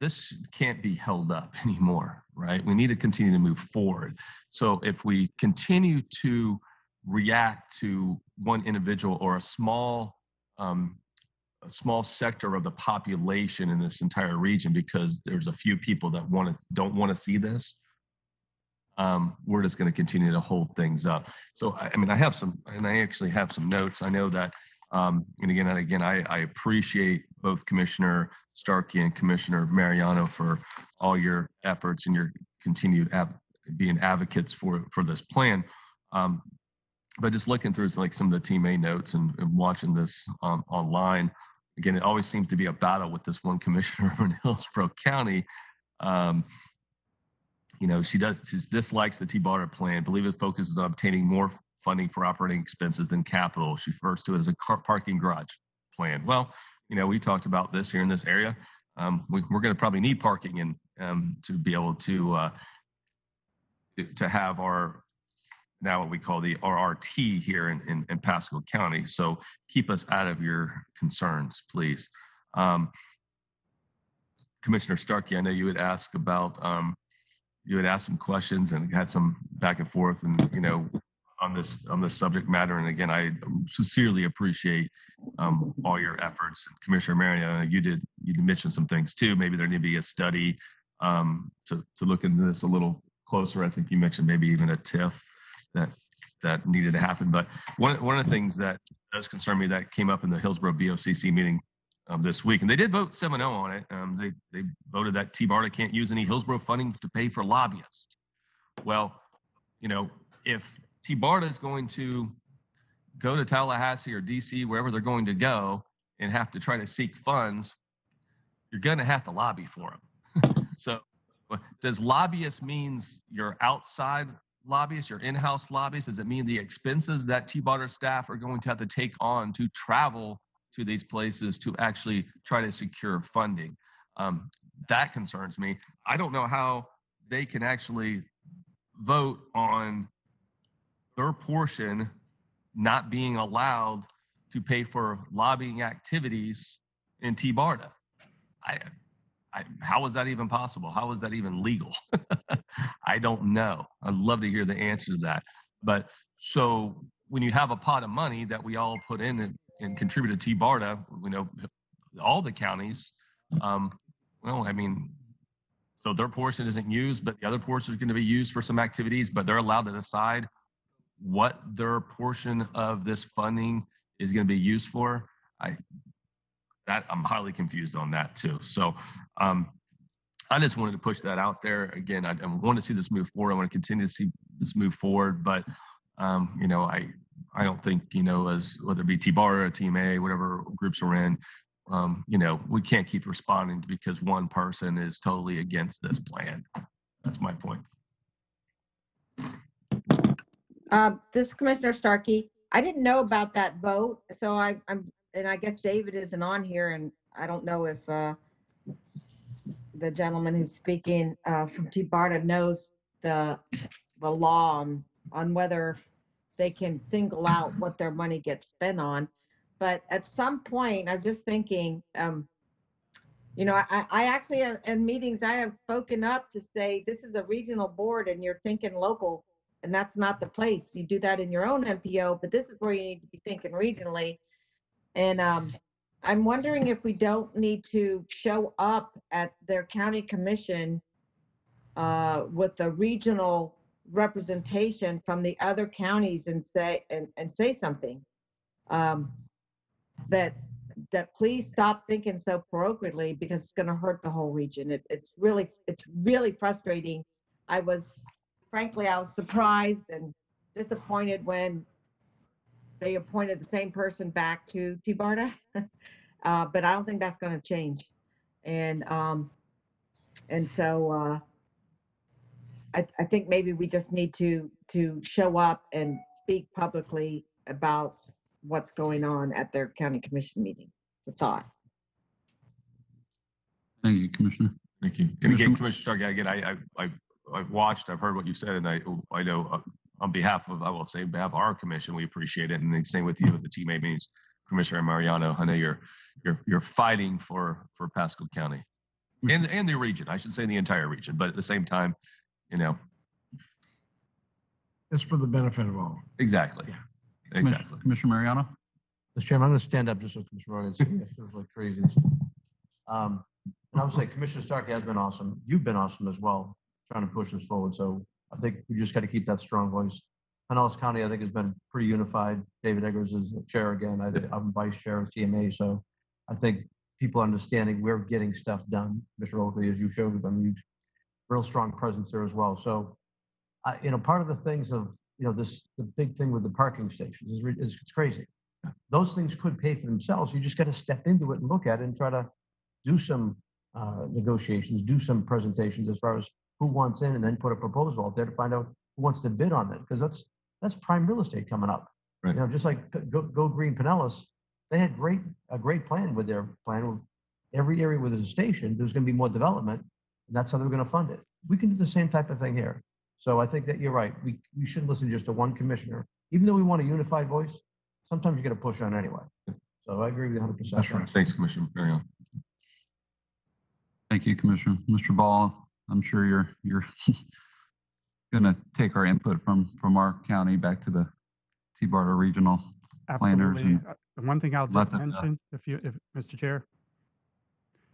this can't be held up anymore, right? We need to continue to move forward. So if we continue to react to one individual or a small sector of the population in this entire region, because there's a few people that don't want to see this, we're just going to continue to hold things up. So, I mean, I actually have some notes. I know that, and again, I appreciate both Commissioner Starkey and Commissioner Mariano for all your efforts and your continued being advocates for this plan. But just looking through like some of the TMA notes and watching this online, again, it always seems to be a battle with this one commissioner in Hillsborough County. she dislikes the T-Barter plan, believe it focuses on obtaining more funding for operating expenses than capital. She refers to it as a parking garage plan. Well, we talked about this here in this area. We're going to probably need parking and to be able to have our now what we call the RRT here in Pasco County. So keep us out of your concerns, please. Commissioner Starkey, I know you had asked about, you had asked some questions and had some back and forth and, on this subject matter. And again, I sincerely appreciate all your efforts. And Commissioner Mariano, you mentioned some things too. Maybe there need to be a study to look into this a little closer. I think you mentioned maybe even a TIF that needed to happen. But one of the things that does concern me that came up in the Hillsborough BOCC meeting this week, and they did vote 7-0 on it. They voted that T-Barter can't use any Hillsborough funding to pay for lobbyists. Well, if T-Barter is going to go to Tallahassee or DC, wherever they're going to go, and have to try to seek funds, you're going to have to lobby for them. So does lobbyist means your outside lobbyists, your in-house lobbyists? Does it mean the expenses that T-Barter staff are going to have to take on to travel to these places to actually try to secure funding? That concerns me. I don't know how they can actually vote on their portion not being allowed to pay for lobbying activities in T-Barter. How is that even possible? How is that even legal? I don't know. I'd love to hear the answer to that. But so when you have a pot of money that we all put in and contribute to T-Barter, all the counties, so their portion isn't used, but the other portion is going to be used for some activities, but they're allowed to decide what their portion of this funding is going to be used for. I'm highly confused on that too. So I just wanted to push that out there. Again, I want to see this move forward. I want to continue to see this move forward, but I don't think, as whether it be T-Barter or Team A, whatever groups we're in, we can't keep responding because one person is totally against this plan. That's my point. This is Commissioner Starkey. I didn't know about that vote, so and I guess David isn't on here, and I don't know if the gentleman who's speaking from T-Barter knows the law on whether they can single out what their money gets spent on. But at some point, I'm just thinking, I actually in meetings I have spoken up to say this is a regional board and you're thinking local, and that's not the place. You do that in your own MPO, but this is where you need to be thinking regionally. And I'm wondering if we don't need to show up at their county commission with a regional representation from the other counties and say something that please stop thinking so parochially, because it's going to hurt the whole region. It's really frustrating. I was surprised and disappointed when they appointed the same person back to T-Barter, but I don't think that's going to change. And so I think maybe we just need to show up and speak publicly about what's going on at their county commission meeting. It's a thought. Thank you, Commissioner. Thank you. And again, Commissioner Starkey, again, I've watched, I've heard what you said, and I know on behalf of our commission, we appreciate it. And the same with you with the team meetings, Commissioner Mariano. I know you're fighting for Pasco County and the region. I should say the entire region, but at the same time, it's for the benefit of all. Exactly. Yeah. Exactly. Commissioner Mariano. Mr. Chairman, I'm going to stand up just so Commissioner Roy can see. It feels like crazy. And I would say Commissioner Starkey has been awesome. You've been awesome as well, trying to push this forward. So I think we just got to keep that strong voice. Pinellas County, I think, has been pretty unified. David Eggers is the chair again. I'm vice chair of TMA. So I think people understanding we're getting stuff done. Mr. Oakley, as you showed, real strong presence there as well. So, part of the things of, the big thing with the parking stations is it's crazy. Those things could pay for themselves. You just got to step into it and look at it and try to do some negotiations, do some presentations as far as who wants in and then put a proposal out there to find out who wants to bid on it. Because that's prime real estate coming up. Right. You know, just like Go Green Pinellas, they had a great plan with their plan with every area where there's a station, there's going to be more development, and that's how they're going to fund it. We can do the same type of thing here. So I think that you're right. We shouldn't listen just to one commissioner. Even though we want a unified voice, sometimes you got to push on anyway. So I agree with you 100%. That's right. Thanks, Commissioner Marion. Thank you, Commissioner. Mr. Ball, I'm sure you're going to take our input from our county back to the T-Barter regional planners. Absolutely. And One thing I'll let just them, mention, if Mr. Chair,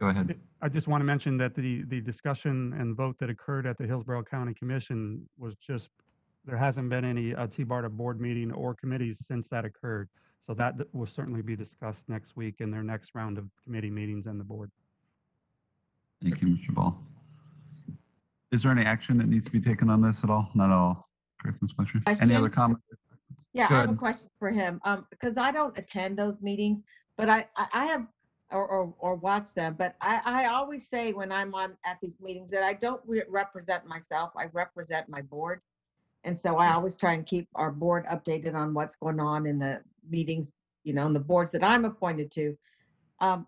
go ahead. I just want to mention that the discussion and vote that occurred at the Hillsborough County Commission was just, there hasn't been any T-Barter board meeting or committees since that occurred. So that will certainly be discussed next week in their next round of committee meetings and the board. Thank you, Mr. Ball. Is there any action that needs to be taken on this at all? Not at all. Correct, Ms. Fletcher. Any other comments? Yeah, Go I have a ahead. question for him, because I don't attend those meetings, but I have, or watch them, but I always say when I'm at these meetings that I don't represent myself, I represent my board. And so I always try and keep our board updated on what's going on in the meetings, you know, and the boards that I'm appointed to. I'm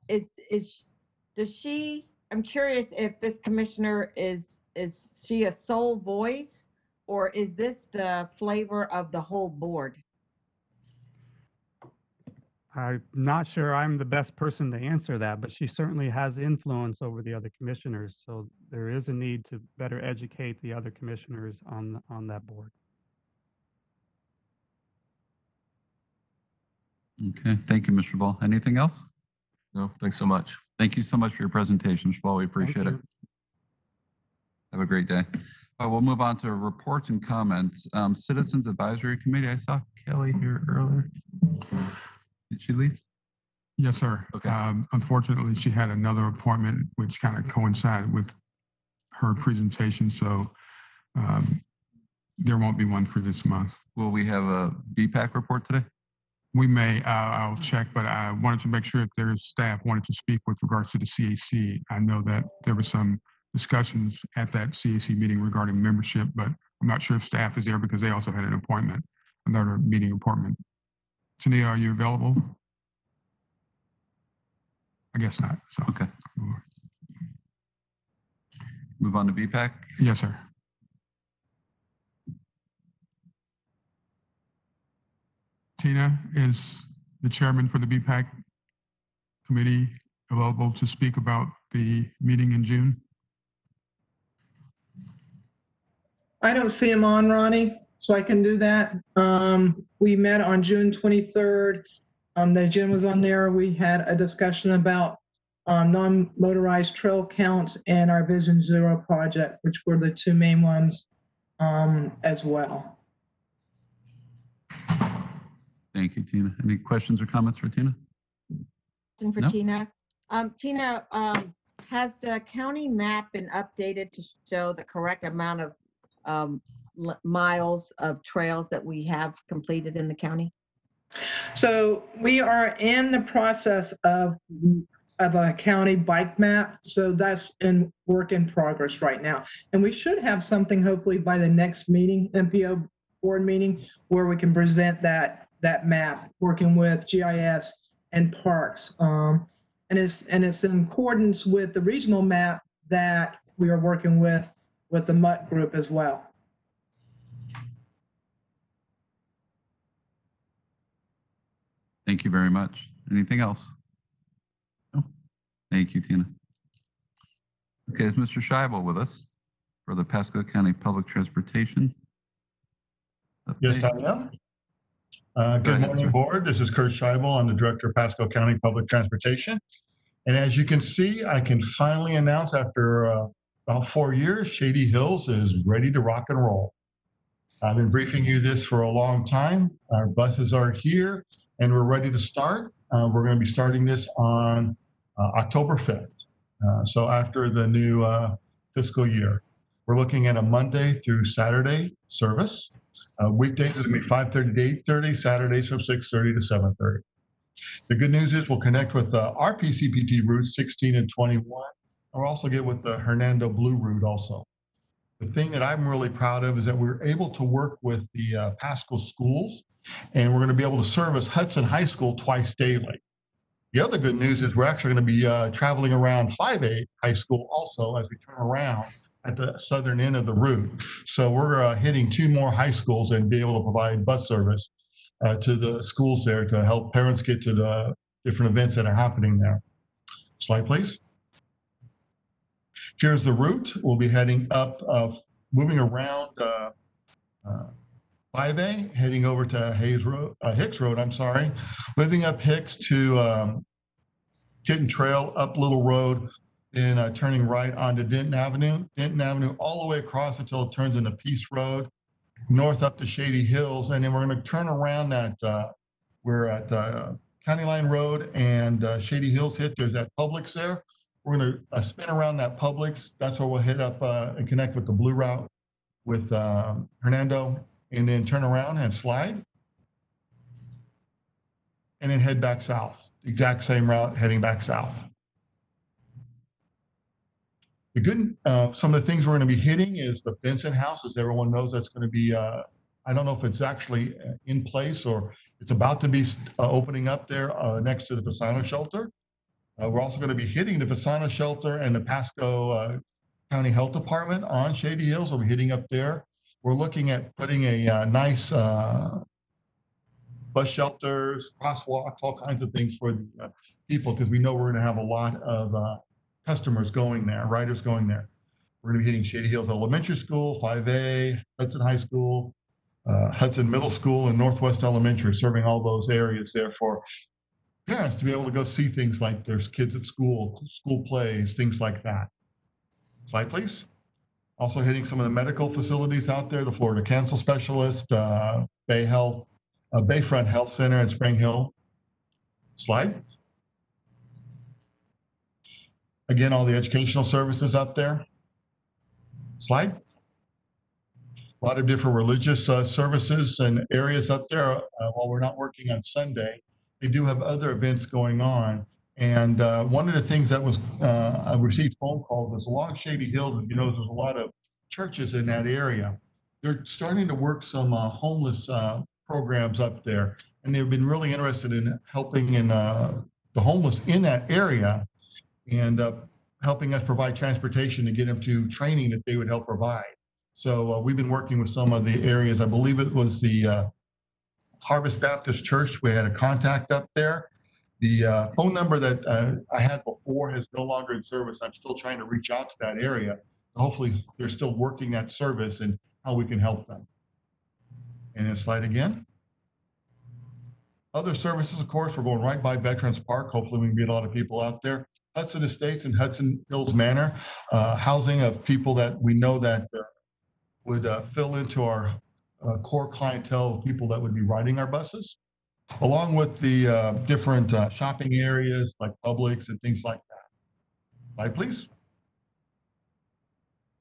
curious if this commissioner is she a sole voice, or is this the flavor of the whole board? I'm not sure I'm the best person to answer that, but she certainly has influence over the other commissioners. So there is a need to better educate the other commissioners on that board. Okay, thank you, Mr. Ball. Anything else? No, thanks so much. Thank you so much for your presentation, Mr. Ball. We appreciate it. Have a great day. We'll move on to reports and comments. Citizens Advisory Committee. I saw Kelly here earlier. Did she leave? Yes, sir. Okay. Unfortunately, she had another appointment which kind of coincided with her presentation, so there won't be one for this month. Will we have a BPAC report today? We may, I'll check, but I wanted to make sure if there's staff wanted to speak with regards to the CAC. I know that there were some discussions at that CAC meeting regarding membership, but I'm not sure if staff is there because they also had an appointment, another meeting appointment. Tania, are you available? I guess not. So. Okay. Move on to BPAC. Yes, sir. Tina, is the chairman for the BPAC committee available to speak about the meeting in June? I don't see him on, Ronnie, so I can do that. We met on June 23rd. The agenda was on there. We had a discussion about non-motorized trail counts and our Vision Zero project, which were the two main ones as well. Thank you, Tina. Any questions or comments for Tina? Question for No? Tina. Tina, has the county map been updated to show the correct amount of miles of trails that we have completed in the county? So we are in the process of a county bike map. So that's in work in progress right now. And we should have something hopefully by the next meeting, MPO board meeting, where we can present that map, working with GIS and parks. And it's in accordance with the regional map that we are working with the MUT group as well. Thank you very much. Anything else? No? Thank you, Tina. Okay, is Mr. Scheibel with us for the Pasco County Public Transportation? Yes, I am. Good morning, board. This is Kurt Scheibel. I'm the Director of Pasco County Public Transportation. And as you can see, I can finally announce after about 4 years, Shady Hills is ready to rock and roll. I've been briefing you this for a long time. Our buses are here and we're ready to start. We're going to be starting this on October 5th. So after the new fiscal year. We're looking at a Monday through Saturday service. Weekdays is going to be 5:30 to 8:30, Saturdays from 6:30 to 7:30. The good news is we'll connect with our PCPT routes 16 and 21. And we'll also get with the Hernando Blue route also. The thing that I'm really proud of is that we're able to work with the Pasco schools, and we're going to be able to service Hudson High School twice daily. The other good news is we're actually going to be traveling around 5A High School also as we turn around at the southern end of the route. So we're hitting 2 more high schools and be able to provide bus service to the schools there to help parents get to the different events that are happening there. Slide, please. Here's the route. We'll be heading up, moving around 5A, heading over to Hicks Road, I'm sorry. Moving up Hicks to Kitten Trail, up Little Road, then turning right onto Denton Avenue all the way across until it turns into Peace Road, north up to Shady Hills, and then we're going to turn around we're at County Line Road and Shady Hills hit. There's that Publix there. We're going to spin around that Publix. That's where we'll hit up and connect with the Blue Route with Hernando, and then turn around and slide, and then head back south. Exact same route heading back south. The good, some of the things we're going to be hitting is the Benson House, as everyone knows. That's going to be, I don't know if it's actually in place or it's about to be opening up there next to the Fasano shelter. We're also going to be hitting the Fasano shelter and the Pasco County Health Department on Shady Hills. We'll be hitting up there. We're looking at putting a nice bus shelters, crosswalks, all kinds of things for the people, because we know we're going to have a lot of customers going there, riders going there. We're going to be hitting Shady Hills Elementary School, 5A, Hudson High School, Hudson Middle School, and Northwest Elementary, serving all those areas there for parents to be able to go see things like there's kids at school, school plays, things like that. Slide, please. Also hitting some of the medical facilities out there, the Florida Cancer Specialist, Bayfront Health Center in Spring Hill. Slide. Again, all the educational services up there. Slide. A lot of different religious services and areas up there. While we're not working on Sunday, they do have other events going on. And one of the things that was, I received phone calls, was along Shady Hills, you know, there's a lot of churches in that area. They're starting to work some homeless programs up there. And they've been really interested in helping in the homeless in that area and helping us provide transportation to get them to training that they would help provide. So we've been working with some of the areas. I believe it was the Harvest Baptist Church. We had a contact up there. The phone number that I had before is no longer in service. I'm still trying to reach out to that area. Hopefully they're still working that service and how we can help them. And then slide again. Other services, of course, we're going right by Veterans Park. Hopefully we can get a lot of people out there. Hudson Estates and Hudson Hills Manor, housing of people that we know that would fill into our core clientele of people that would be riding our buses, along with the different shopping areas like Publix and things like that. Slide, please.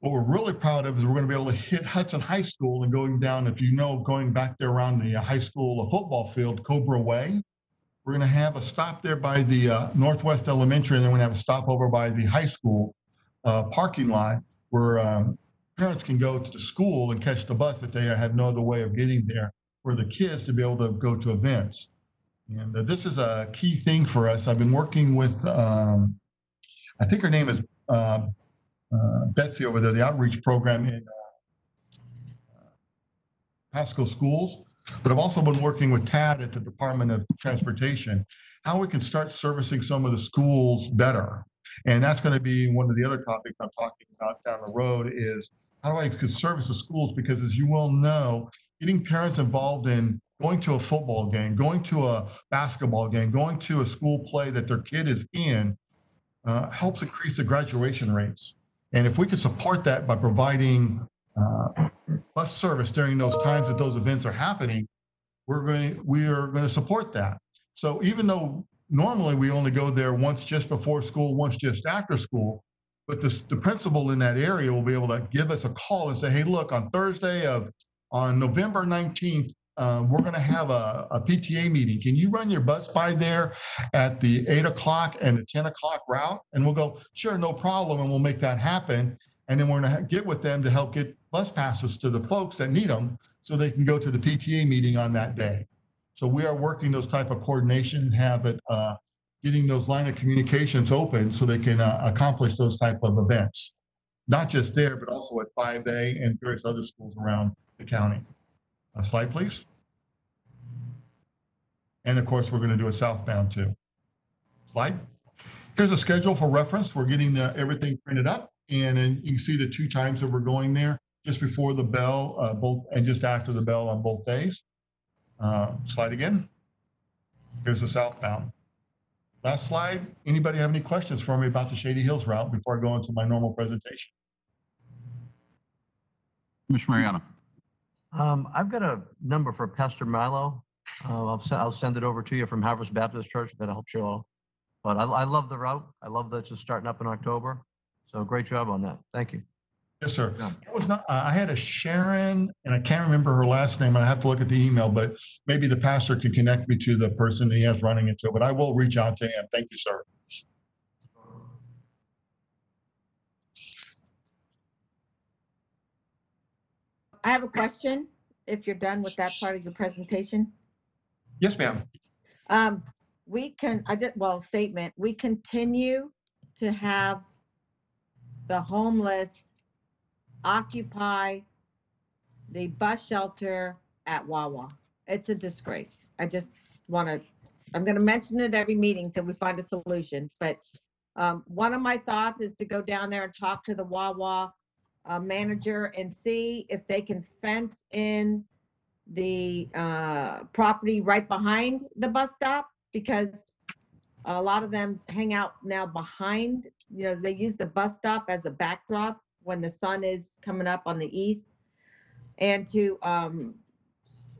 What we're really proud of is we're going to be able to hit Hudson High School and going down, if you know, going back there around the high school football field, Cobra Way. We're going to have a stop there by the Northwest Elementary, and then we're going to have a stop over by the high school parking lot where parents can go to the school and catch the bus if they have no other way of getting there, for the kids to be able to go to events. And this is a key thing for us. I've been working with, I think her name is Betsy over there, the outreach program in Pasco schools. But I've also been working with Tad at the Department of Transportation, how we can start servicing some of the schools better. And that's going to be one of the other topics I'm talking about down the road is how do I service the schools? Because as you well know, getting parents involved in going to a football game, going to a basketball game, going to a school play that their kid is in helps increase the graduation rates. And if we can support that by providing bus service during those times that those events are happening, we are going to support that. So even though normally we only go there once just before school, once just after school, but the principal in that area will be able to give us a call and say, hey, look, on Thursday on November 19th, we're going to have a PTA meeting. Can you run your bus by there at the 8 o'clock and the 10 o'clock route? And we'll go, sure, no problem, and we'll make that happen. And then we're going to get with them to help get bus passes to the folks that need them so they can go to the PTA meeting on that day. So we are working those type of coordination, have it, getting those line of communications open so they can accomplish those type of events. Not just there, but also at 5A and various other schools around the county. Slide, please. And of course, we're going to do a southbound too. Slide. Here's a schedule for reference. We're getting everything printed up, and then you can see the 2 times that we're going there, just before the bell, both, and just after the bell on both days. Slide again. Here's the southbound. Last slide. Anybody have any questions for me about the Shady Hills route before I go into my normal presentation? Commissioner Mariano. I've got a number for Pastor Milo. I'll send it over to you from Harvest Baptist Church. That helps you all. But I love the route. I love that it's just starting up in October. So great job on that. Thank you. Yes, sir. It was not. I had a Sharon, and I can't remember her last name. I have to look at the email, but maybe the pastor could connect me to the person he has running it to. But I will reach out to him. Thank you, sir. I have a question, if you're done with that part of your presentation. Yes, ma'am. Statement, we continue to have the homeless occupy the bus shelter at Wawa. It's a disgrace. I'm going to mention it every meeting until we find a solution. But one of my thoughts is to go down there and talk to the Wawa manager and see if they can fence in the property right behind the bus stop, because a lot of them hang out now behind, they use the bus stop as a backdrop when the sun is coming up on the east, and to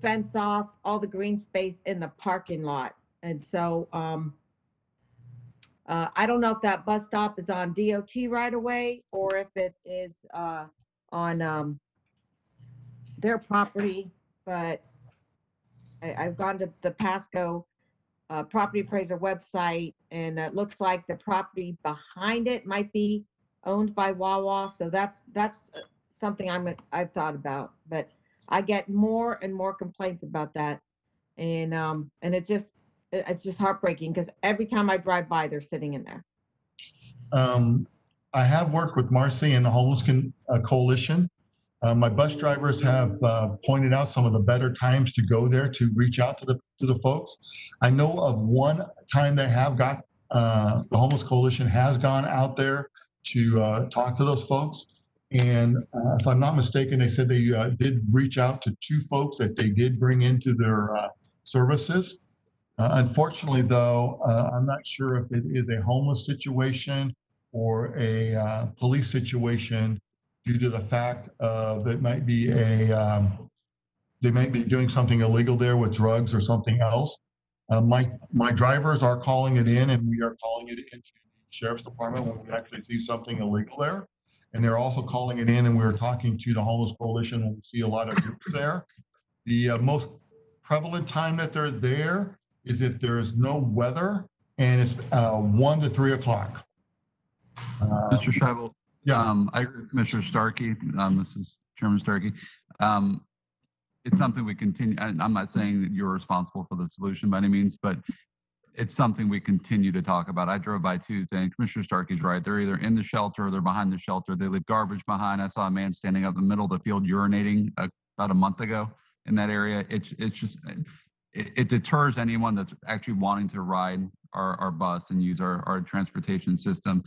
fence off all the green space in the parking lot. And so I don't know if that bus stop is on DOT right away or if it is on their property, but I've gone to the Pasco property appraiser website, and it looks like the property behind it might be owned by Wawa. So that's something I've thought about, but I get more and more complaints about that, and it's just heartbreaking because every time I drive by, they're sitting in there. I have worked with Marcy and the Homeless Coalition. My bus drivers have pointed out some of the better times to go there to reach out to the folks. I know of one time they have got the Homeless Coalition has gone out there to talk to those folks. And if I'm not mistaken, they said they did reach out to 2 folks that they did bring into their services. Unfortunately, though, I'm not sure if it is a homeless situation or a police situation, due to the fact that might be they might be doing something illegal there with drugs or something else. My drivers are calling it in, and we are calling it into the sheriff's department when we actually see something illegal there. And they're also calling it in, and we're talking to the Homeless Coalition when we see a lot of groups there. The most prevalent time that they're there is if there is no weather, and it's 1 to 3 o'clock. Mr. Scheibel. Yeah. I agree with Commissioner Starkey. This is Chairman Starkey. It's something we continue, and I'm not saying that you're responsible for the solution by any means, but it's something we continue to talk about. I drove by Tuesday, and Commissioner Starkey's right. They're either in the shelter or they're behind the shelter. They leave garbage behind. I saw a man standing up in the middle of the field urinating about a month ago in that area. It deters anyone that's actually wanting to ride our bus and use our transportation system.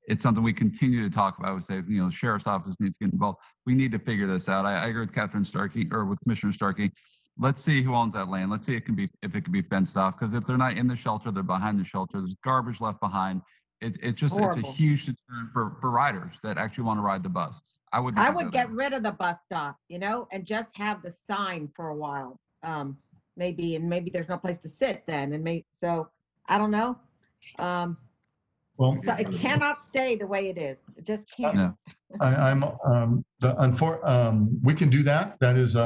It's something we continue to talk about. We say, the sheriff's office needs to get involved. We need to figure this out. I agree with Catherine Starkey, or with Commissioner Starkey. Let's see who owns that land. Let's see if it can be fenced off. Because if they're not in the shelter, they're behind the shelter. There's garbage left behind. It's a huge deterrent for riders that actually want to ride the bus. I would get rid of the bus stop, and just have the sign for a while. Maybe there's no place to sit then, so I don't know. Well, so it cannot stay the way it is. It just can't. No. We can do that. That is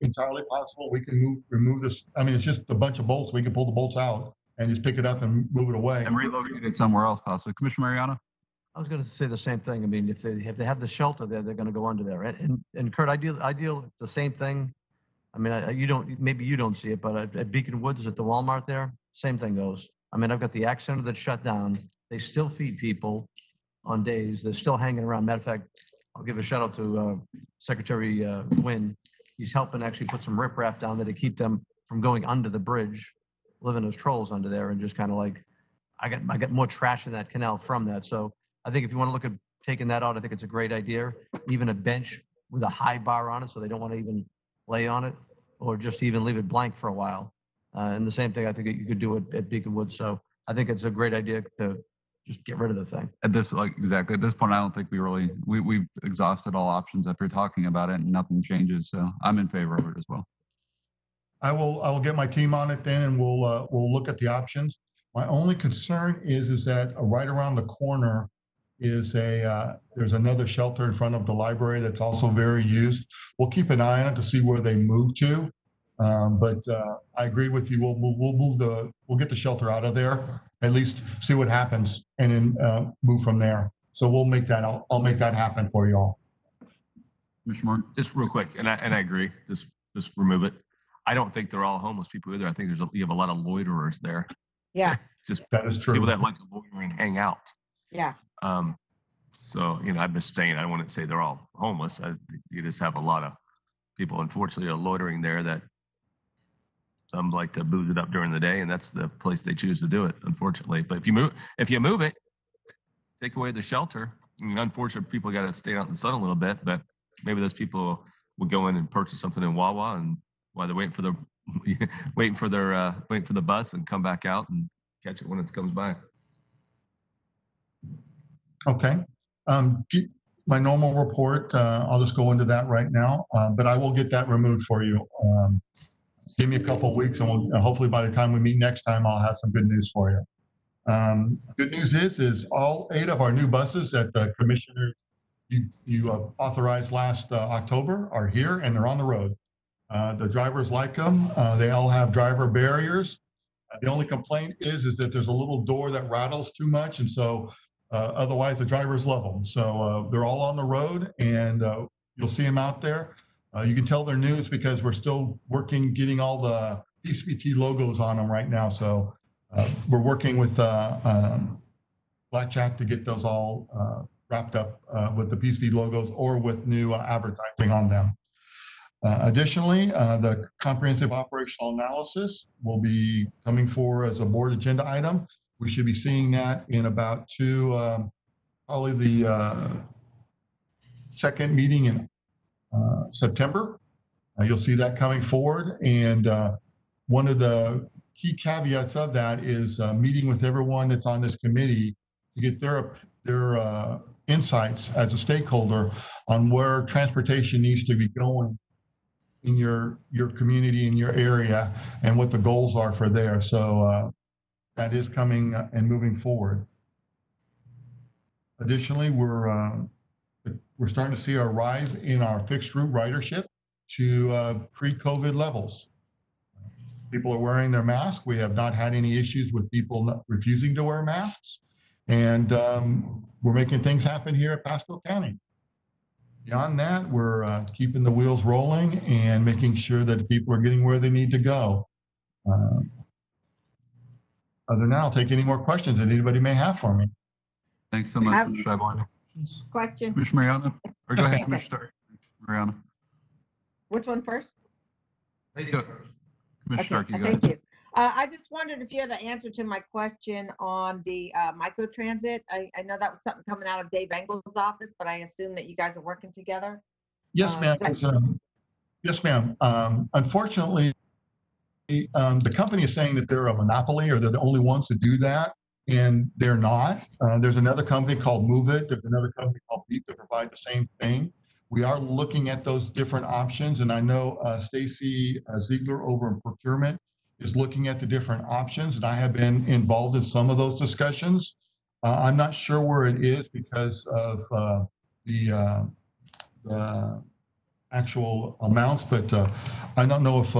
entirely possible. We can remove this. I mean, it's just a bunch of bolts. We can pull the bolts out and just pick it up and move it away and relocate it somewhere else, possibly. Commissioner Mariano. I was going to say the same thing. I mean, if they have the shelter there, they're going to go under there. And Kurt, I deal the same thing. I mean, maybe you don't see it, but at Beacon Woods at the Walmart there, same thing goes. I mean, I've got the Ag Center that's shut down. They still feed people on days. They're still hanging around. Matter of fact, I'll give a shout out to Secretary Wynn. He's helping actually put some riprap down there to keep them from going under the bridge, living as trolls under there, and just kind of like, I got more trash in that canal from that. So I think if you want to look at taking that out, I think it's a great idea. Even a bench with a high bar on it, so they don't want to even lay on it, or just even leave it blank for a while. And the same thing I think you could do at Beacon Woods. So I think it's a great idea to just get rid of the thing. At this, exactly. At this point, I don't think we've exhausted all options after talking about it, and nothing changes. So I'm in favor of it as well. I will get my team on it then, and we'll look at the options. My only concern is that right around the corner is there's another shelter in front of the library that's also very used. We'll keep an eye on it to see where they move to. But I agree with you. We'll get the shelter out of there, at least see what happens, and then move from there. So we'll make that. I'll make that happen for you all. Commissioner Moore? Just real quick, and I agree. Just remove it. I don't think they're all homeless people either. I think you have a lot of loiterers there. Yeah. Just that is true. People that like to loiter and hang out. Yeah. So I'm just saying, I wouldn't say they're all homeless. You just have a lot of people, unfortunately, are loitering there that like to booze it up during the day, and that's the place they choose to do it, unfortunately. But if you move it, take away the shelter. I mean, unfortunately, people got to stay out in the sun a little bit, but maybe those people will go in and purchase something in Wawa, and while they're waiting for the bus, and come back out and catch it when it comes by. Okay. My normal report, I'll just go into that right now, but I will get that removed for you. Give me a couple of weeks, and hopefully by the time we meet next time, I'll have some good news for you. Good news is all 8 of our new buses that the commissioners you authorized last October are here, and they're on the road. The drivers like them. They all have driver barriers. The only complaint is that there's a little door that rattles too much, and so otherwise the drivers love them. So they're all on the road, and you'll see them out there. You can tell they're news because we're still working, getting all the PCPT logos on them right now. So we're working with Blackjack to get those all wrapped up with the PCP logos or with new advertising on them. Additionally, the comprehensive operational analysis will be coming forward as a board agenda item. We should be seeing that in about probably the second meeting in September. You'll see that coming forward. And one of the key caveats of that is meeting with everyone that's on this committee to get their insights as a stakeholder on where transportation needs to be going in your community, in your area, and what the goals are for there. So that is coming and moving forward. Additionally, we're starting to see a rise in our fixed route ridership to pre-COVID levels. People are wearing their mask. We have not had any issues with people refusing to wear masks. And we're making things happen here at Pasco County. Beyond that, we're keeping the wheels rolling and making sure that people are getting where they need to go. Other than that, I'll take any more questions that anybody may have for me. Thanks so much, Commissioner Scheibel. Question. Commissioner Mariano? Or go ahead, Commissioner Mariano. Which one first? Commissioner Starkey, go Thank ahead. you. I just wondered if you had an answer to my question on the microtransit. I know that was something coming out of Dave Engel's office, but I assume that you guys are working together. Yes, ma'am. Yes, ma'am. Unfortunately, the company is saying that they're a monopoly or they're the only ones to do that, and they're not. There's another company called Move It. There's another company called Beep that provide the same thing. We are looking at those different options, and I know Stacy Ziegler over in procurement is looking at the different options, and I have been involved in some of those discussions. I'm not sure where it is because of the actual amounts, but I don't know if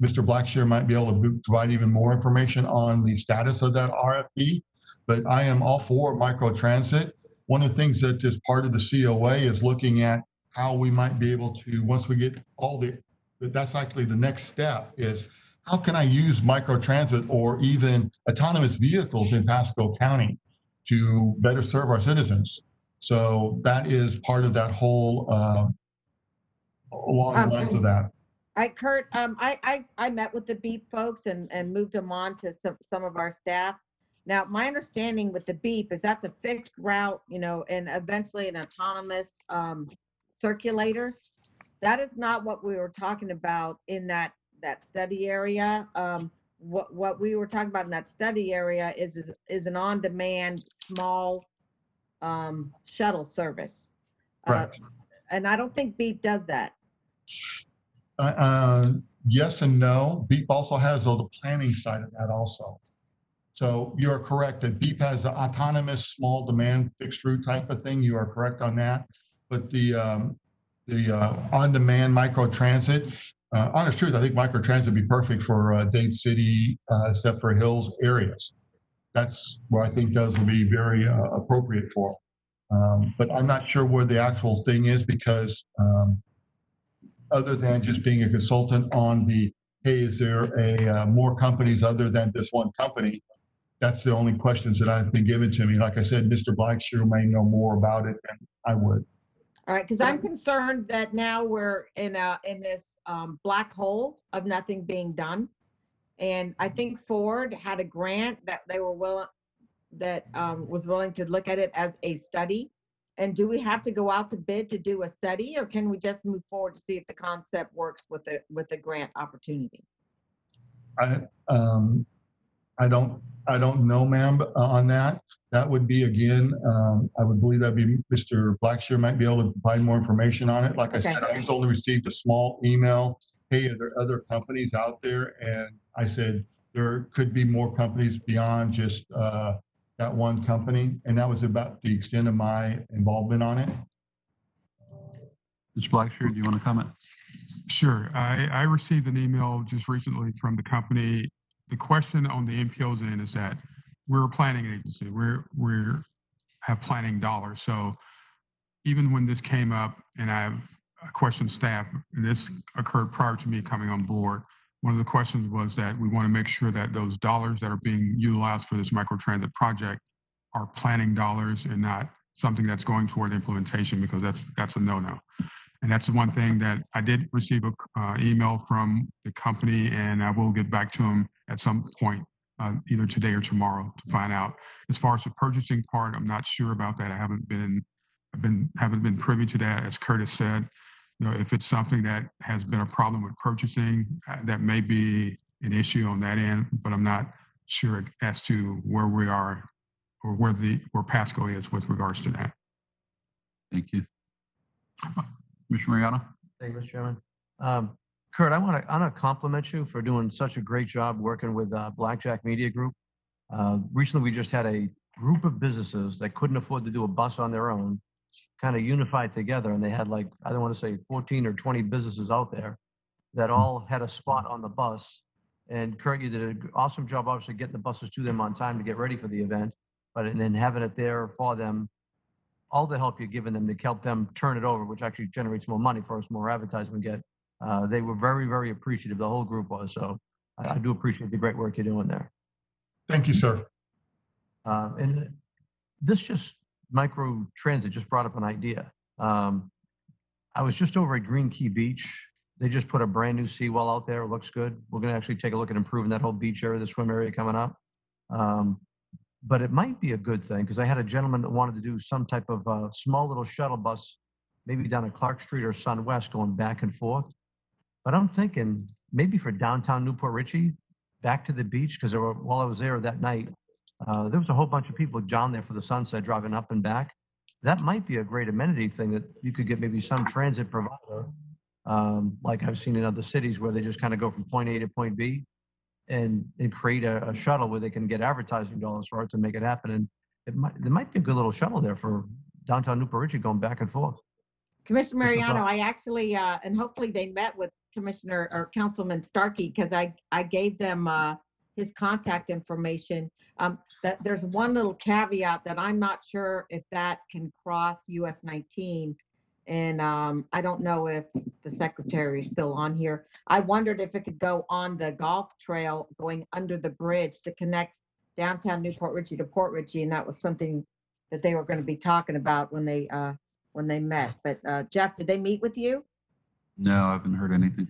Mr. Blackshear might be able to provide even more information on the status of that RFP. But I am all for microtransit. one of the things that is part of the COA is looking at how we might be able to, once we get that's actually the next step, is how can I use microtransit or even autonomous vehicles in Pasco County to better serve our citizens? So that is part of that whole along the lines of that. Kurt, I met with the BEEP folks and moved them on to some of our staff. Now, my understanding with the BEEP is that's a fixed route, and eventually an autonomous circulator. That is not what we were talking about in that study area. What we were talking about in that study area is an on-demand small shuttle service. Right. And I don't think BEEP does that. Yes and no. BEEP also has the planning side of that also. So you're correct that BEEP has the autonomous small demand fixed route type of thing. You are correct on that. But the on-demand microtransit, honest truth, I think microtransit would be perfect for Dade City, except for Hills areas. That's where I think those will be very appropriate for. But I'm not sure where the actual thing is because other than just being a consultant on the, hey, is there more companies other than this one company? That's the only questions that have been given to me. Like I said, Mr. Blackshear may know more about it than I would. All right, because I'm concerned that now we're in this black hole of nothing being done. And I think Ford had a grant that they were was willing to look at it as a study. And do we have to go out to bid to do a study, or can we just move forward to see if the concept works with the grant opportunity? I don't know, ma'am, on that. That would be, again, I would believe that'd be Mr. Blackshear might be able to provide more information on it. Like I said, I only received a small email. Hey, are there other companies out there? And I said, there could be more companies beyond just that one company. And that was about the extent of my involvement on it. Mr. Blackshear, do you want to comment? Sure. I received an email just recently from the company. The question on the MPO's end is that we're a planning agency. We're have planning dollars. So even when this came up and I've questioned staff, and this occurred prior to me coming on board, one of the questions was that we want to make sure that those dollars that are being utilized for this microtransit project are planning dollars and not something that's going toward implementation, because that's a no-no. And that's the one thing that I did receive an email from the company, and I will get back to them at some point, either today or tomorrow, to find out. As far as the purchasing part, I'm not sure about that. I haven't been privy to that. As Curtis said, if it's something that has been a problem with purchasing, that may be an issue on that end, but I'm not sure as to where we are or where Pasco is with regards to that. Thank you. Commissioner Mariano? Thank you, Mr. Chairman. Kurt, I want to compliment you for doing such a great job working with Blackjack Media Group. Recently, we just had a group of businesses that couldn't afford to do a bus on their own, kind of unified together, and they had I don't want to say 14 or 20 businesses out there that all had a spot on the bus. And Kurt, you did an awesome job, obviously, getting the buses to them on time to get ready for the event, and then having it there for them. All the help you're giving them to help them turn it over, which actually generates more money for us, more advertising we get. They were very, very appreciative. The whole group was. So I do appreciate the great work you're doing there. Thank you, sir. And this micro transit just brought up an idea. I was just over at Green Key Beach. They just put a brand new seawall out there. It looks good. We're going to actually take a look at improving that whole beach area, the swim area coming up. But it might be a good thing, because I had a gentleman that wanted to do some type of small little shuttle bus, maybe down at Clark Street or Sun West, going back and forth. But I'm thinking maybe for downtown Newport Richey, back to the beach, because while I was there that night, there was a whole bunch of people down there for the sunset, driving up and back. That might be a great amenity thing that you could get maybe some transit provider, like I've seen in other cities, where they just kind of go from point A to point B. And create a shuttle where they can get advertising dollars for it to make it happen. And there might be a good little shuttle there for downtown Newport Richey going back and forth. Commissioner Mariano, I actually, and hopefully they met with Commissioner or Councilman Starkey, because I gave them his contact information. That there's one little caveat that I'm not sure if that can cross US 19. And I don't know if the secretary is still on here. I wondered if it could go on the golf trail going under the bridge to connect downtown Newport Richey to Port Richey, and that was something that they were going to be talking about when they met. But Jeff, did they meet with you? No, I haven't heard anything.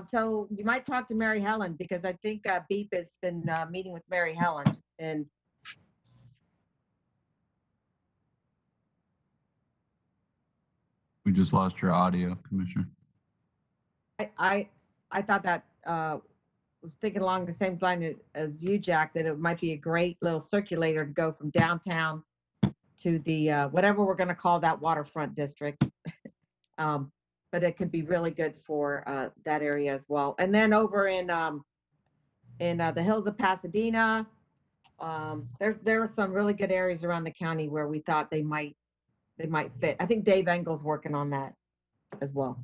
So you might talk to Mary Helen, because I think Beep has been meeting with Mary Helen, and We just lost your audio, Commissioner. I thought that was thinking along the same line as you, Jack, that it might be a great little circulator to go from downtown to the whatever we're going to call that waterfront district. But it could be really good for that area as well. And then over in the hills of Pasadena, there are some really good areas around the county where we thought they might fit. I think Dave Engel's working on that as well.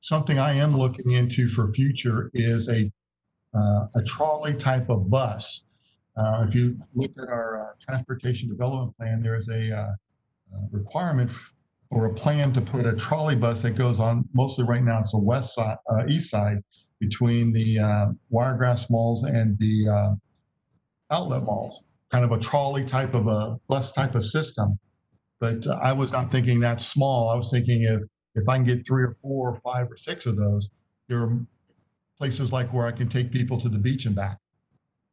Something I am looking into for future is a trolley type of bus. If you look at our transportation development plan, there is a requirement or a plan to put a trolley bus that goes on, mostly right now it's the west side, east side, between the Wiregrass malls and the outlet malls, kind of a trolley type of a bus type of system. But I was not thinking that small. I was thinking if I can get 3 or 4 or 5 or 6 of those, there are places like where I can take people to the beach and back.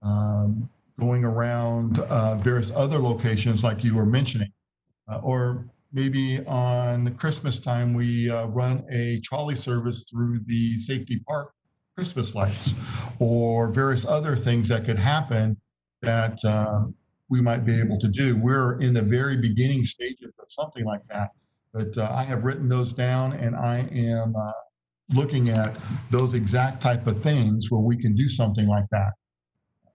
Going around various other locations like you were mentioning, or maybe on the Christmas time, we run a trolley service through the safety park Christmas lights, or various other things that could happen that we might be able to do. We're in the very beginning stages of something like that, but I have written those down, and I am looking at those exact type of things where we can do something like that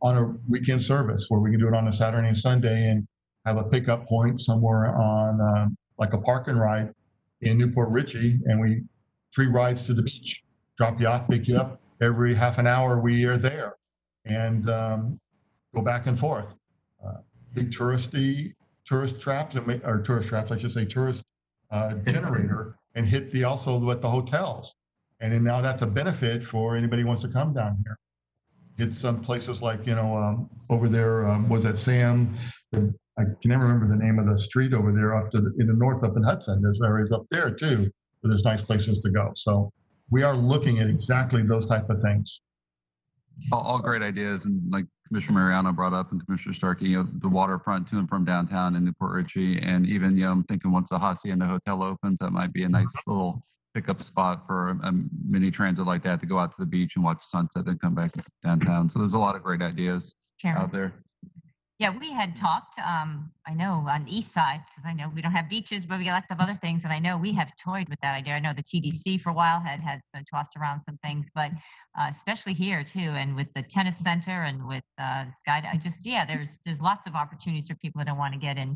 on a weekend service, where we can do it on a Saturday and Sunday and have a pickup point somewhere on like a park and ride in Newport Richey, and we free rides to the beach, drop you off, pick you up. Every half an hour we are there, and go back and forth. Big tourist traps, or tourist traps, I should say, tourist generator, and hit the also at the hotels. And then now that's a benefit for anybody who wants to come down here. Hit some places like, over there, was that Sam? I can never remember the name of the street over there in the north up in Hudson. There's areas up there too, where there's nice places to go. So we are looking at exactly those type of things. All great ideas, and like Commissioner Mariano brought up and Commissioner Starkey, the waterfront to and from downtown in Newport Richey, and even I'm thinking once the Hacienda Hotel opens, that might be a nice little pickup spot for a mini transit like that to go out to the beach and watch sunset, then come back downtown. So there's a lot of great ideas out there. Yeah, we had talked, I know on the east side, because I know we don't have beaches, but we got lots of other things. And I know we have toyed with that idea. I know the TDC for a while had tossed around some things, but especially here too. And with the tennis center and with Sky, there's lots of opportunities for people that don't want to get in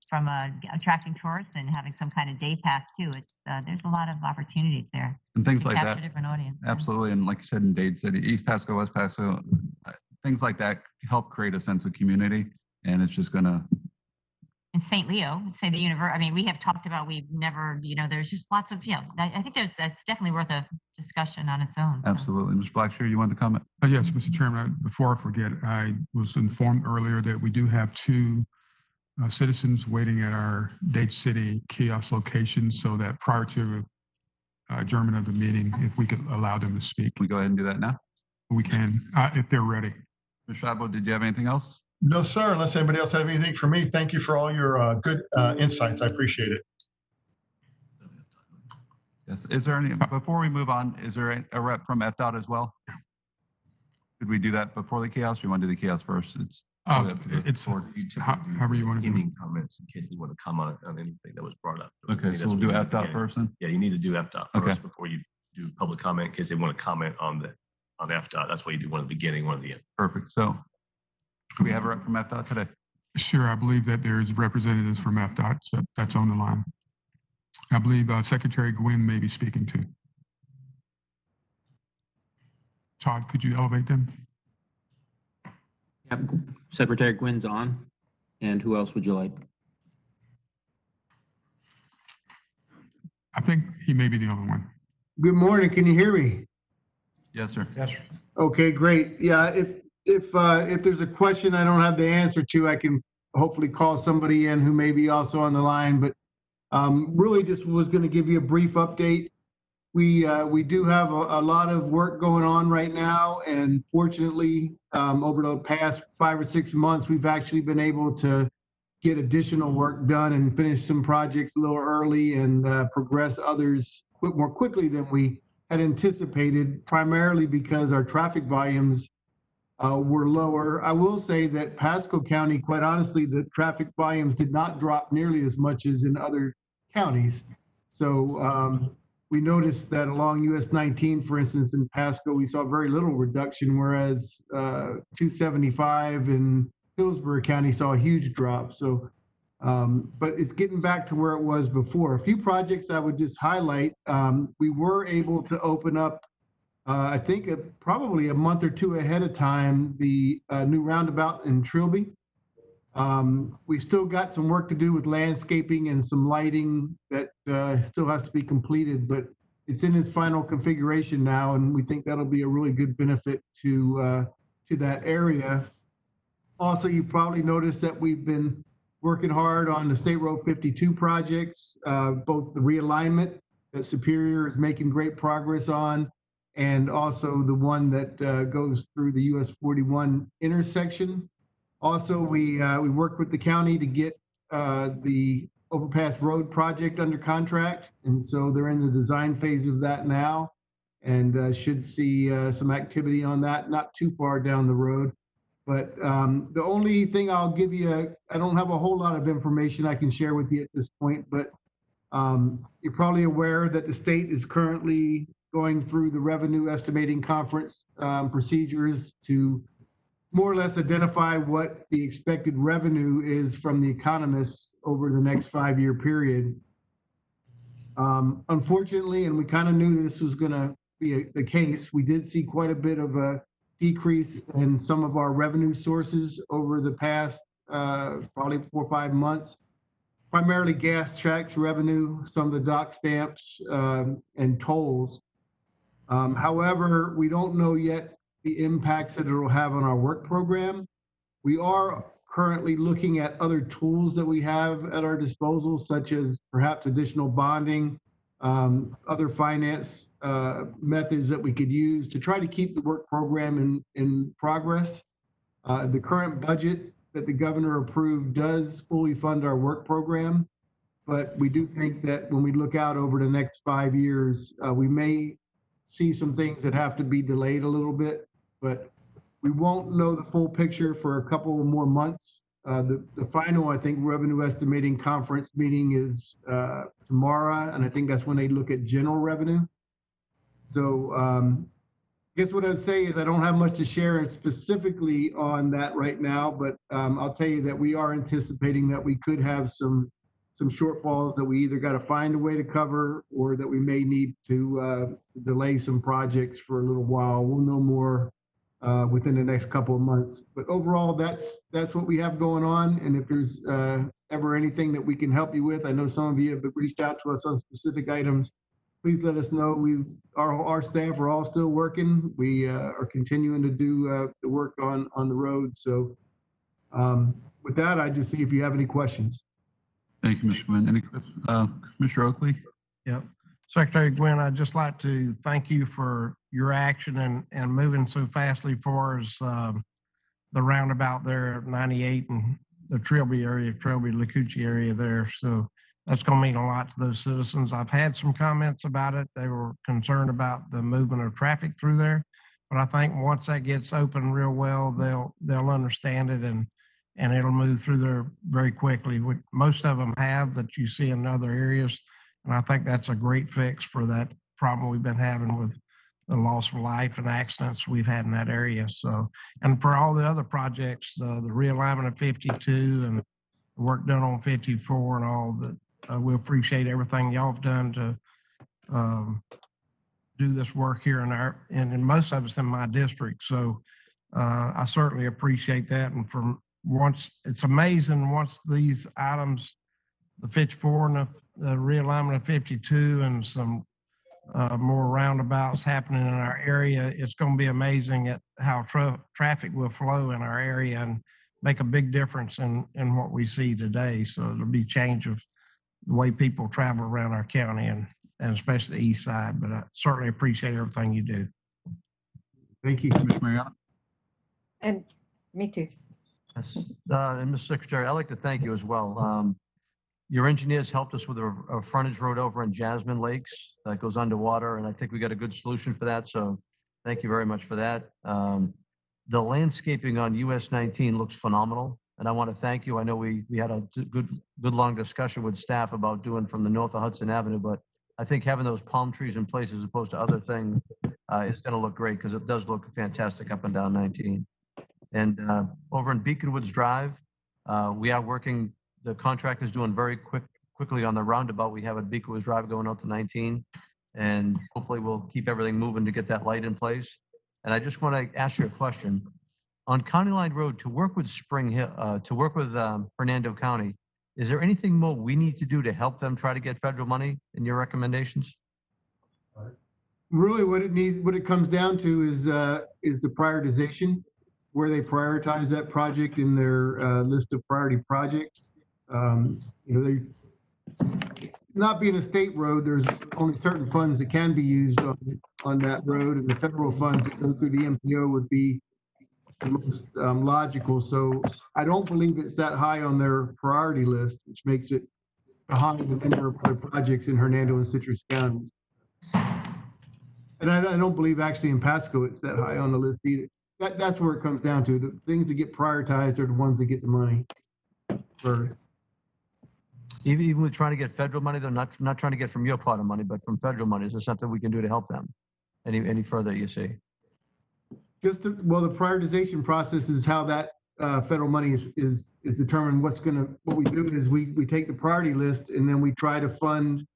from attracting tourists and having some kind of day pass too. There's a lot of opportunities there. And things like capture that. Different audience. Absolutely. And like you said, in Dade City, East Pasco, West Pasco, things like that help create a sense of community. And it's just gonna. In St. Leo, say the university. I mean, we have talked about. We've never, there's just lots of. I think that's definitely worth a discussion on its own. So. Absolutely, Mr. Blackshear, you wanted to comment? Yes, Mr. Chairman. Before I forget, I was informed earlier that we do have 2 citizens waiting at our Dade City kiosk location, so that prior to adjournment of the meeting, if we could allow them to speak. Can we go ahead and do that now? We can, if they're ready. Mr. Schreiber, did you have anything else? No, sir. Unless anybody else have anything for me, thank you for all your good insights. I appreciate it. Yes. Is there any, before we move on, is there a rep from FDOT as well? Could we do that before the kiosk? Or you want to do the kiosk first? It's however you want to do it. Comments in case you want to comment on anything that was brought up. Okay, so we'll do FDOT first then? Yeah, you need to do FDOT first Okay. before you do public comment in case they want to comment on FDOT. That's why you do one at the beginning, one at the end. Perfect. So do we have a rep from FDOT today? Sure, I believe that there's representatives from FDOT that's on the line. I believe Secretary Gwynn may be speaking too. Todd, could you elevate them? Yep, Secretary Gwynn's on. And who else would you like? I think he may be the only one. Good morning. Can you hear me? Yes, sir. Yes, sir. Okay, great. Yeah, if there's a question I don't have the answer to, I can hopefully call somebody in who may be also on the line. But really, just was going to give you a brief update. We do have a lot of work going on right now, and fortunately, over the past 5 or 6 months, we've actually been able to get additional work done and finish some projects a little early and progress others more quickly than we had anticipated, primarily because our traffic volumes were lower. I will say that Pasco County, quite honestly, the traffic volumes did not drop nearly as much as in other counties. So we noticed that along US 19, for instance, in Pasco, we saw very little reduction, whereas 275 in Hillsborough County saw a huge drop. So, but it's getting back to where it was before. A few projects I would just highlight. We were able to open up, I think probably a month or two ahead of time, the new roundabout in Trilby. We still got some work to do with landscaping and some lighting that still has to be completed, but it's in its final configuration now, and we think that'll be a really good benefit to that area. Also, you've probably noticed that we've been working hard on the State Road 52 projects, both the realignment that Superior is making great progress on, and also the one that goes through the US 41 intersection. Also, we worked with the county to get the Overpass Road project under contract, and so they're in the design phase of that now, and should see some activity on that not too far down the road. But the only thing I'll give you, I don't have a whole lot of information I can share with you at this point, but you're probably aware that the state is currently going through the revenue estimating conference procedures to more or less identify what the expected revenue is from the economists over the next 5-year period. Unfortunately, and we kind of knew this was going to be the case, we did see quite a bit of a decrease in some of our revenue sources over the past probably 4 or 5 months, primarily gas tax revenue, some of the dock stamps, and tolls. However, we don't know yet the impacts that it will have on our work program. We are currently looking at other tools that we have at our disposal, such as perhaps additional bonding, other finance methods that we could use to try to keep the work program in progress. The current budget that the governor approved does fully fund our work program, but we do think that when we look out over the next 5 years, we may see some things that have to be delayed a little bit, but we won't know the full picture for a couple more months. The final, I think, revenue estimating conference meeting is tomorrow, and I think that's when they look at general revenue. So I guess what I'd say is I don't have much to share specifically on that right now, but I'll tell you that we are anticipating that we could have some shortfalls that we either got to find a way to cover or that we may need to delay some projects for a little while. We'll know more within the next couple of months. But overall, that's what we have going on. And if there's ever anything that we can help you with, I know some of you have reached out to us on specific items. Please let us know. Our staff are all still working. We are continuing to do the work on the road. So with that, I just see if you have any questions. Thank you, Mr. Gwynn. Any questions? Commissioner Oakley? Yep. Secretary Gwynn, I'd just like to thank you for your action and moving so fastly for us, the roundabout there at 98 and the Trilby area, Trilby-Lacucci area there. So that's going to mean a lot to those citizens. I've had some comments about it. They were concerned about the movement of traffic through there. But I think once that gets open real well, they'll understand it and it'll move through there very quickly. Most of them have that you see in other areas. And I think that's a great fix for that problem we've been having with the loss of life and accidents we've had in that area. So, and for all the other projects, the realignment of 52 and the work done on 54 and all that, we appreciate everything y'all have done to do this work here and most of it's in my district. So I certainly appreciate that. And it's amazing once these items, the 54 and the realignment of 52 and some more roundabouts happening in our area, it's going to be amazing at how traffic will flow in our area and make a big difference in what we see today. So it'll be change of the way people travel around our county and especially the east side. But I certainly appreciate everything you do. Thank you. Commissioner Mariano? And me too. Yes. And Mr. Secretary, I'd like to thank you as well. Your engineers helped us with a frontage road over in Jasmine Lakes that goes underwater, and I think we got a good solution for that. So thank you very much for that. The landscaping on US 19 looks phenomenal, and I want to thank you. I know we had a good long discussion with staff about doing from the north of Hudson Avenue, but I think having those palm trees in place as opposed to other things is going to look great because it does look fantastic up and down 19. And over in Beacon Woods Drive, we are working. The contract is doing very quickly on the roundabout we have at Beacon Woods Drive going out to 19, and hopefully we'll keep everything moving to get that light in place. And I just want to ask you a question on County Line Road to work with Spring Hill, to work with Hernando County. Is there anything more we need to do to help them try to get federal money in your recommendations? Really, what it comes down to is the prioritization, where they prioritize that project in their list of priority projects. They, not being a state road, there's only certain funds that can be used on that road, and the federal funds that go through the MPO would be the most logical. So I don't believe it's that high on their priority list, which makes it behind the number of other projects in Hernando and Citrus counties. And I don't believe actually in Pasco it's that high on the list either. That's where it comes down to. The things that get prioritized are the ones that get the money first. Even with trying to get federal money, they're not trying to get from your pot of money, but from federal money. Is there something we can do to help them? Any further you see? The prioritization process is how that federal money is determined. What we do is we take the priority list and then we try to fund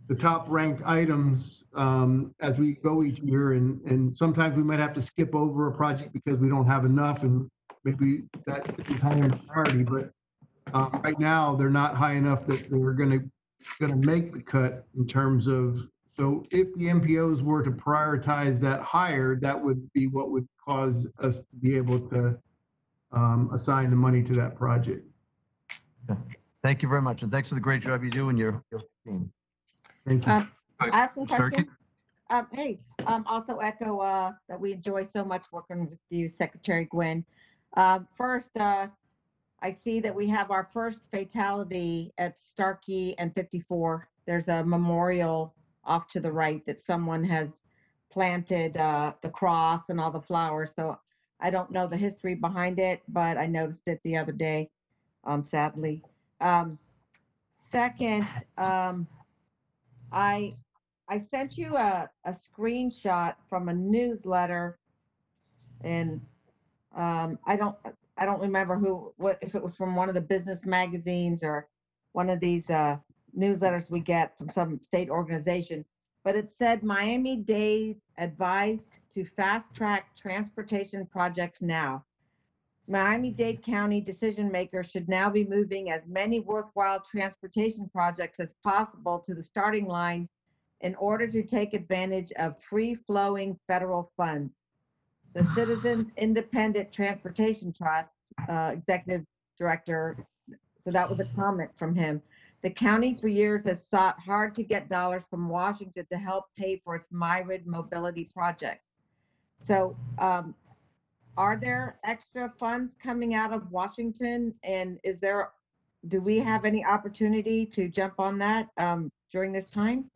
the top ranked items as we go each year. And sometimes we might have to skip over a project because we don't have enough, and maybe that's higher in priority, but right now, they're not high enough that we're going to make the cut in terms of. So if the MPOs were to prioritize that higher, that would be what would cause us to be able to assign the money to that project. Okay. Thank you very much, and thanks for the great job you do and your team. Thank you. I have some questions. Also echo that we enjoy so much working with you, Secretary Gwynn. First, I see that we have our first fatality at Starkey and 54. There's a memorial off to the right that someone has planted the cross and all the flowers. So I don't know the history behind it, but I noticed it the other day, sadly. Second, I sent you a screenshot from a newsletter, and I don't remember if it was from one of the business magazines or one of these newsletters we get from some state organization, but it said Miami-Dade advised to fast track transportation projects now. Miami-Dade County decision makers should now be moving as many worthwhile transportation projects as possible to the starting line in order to take advantage of free-flowing federal funds. The Citizens Independent Transportation Trust executive director, so that was a comment from him. The county for years has sought hard to get dollars from Washington to help pay for its myriad mobility projects. So are there extra funds coming out of Washington, and do we have any opportunity to jump on that during this time?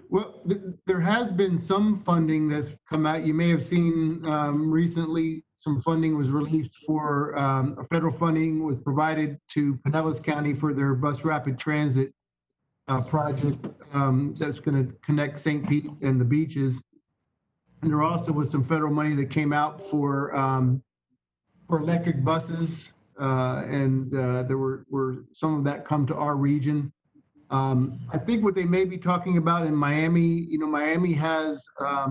Well, there has been some funding that's come out. You may have seen recently some funding was released for federal funding was provided to Pinellas County for their bus rapid transit project that's going to connect St. Pete and the beaches. And there also was some federal money that came out for electric buses, and there were some of that come to our region. I think what they may be talking about in Miami, Miami has a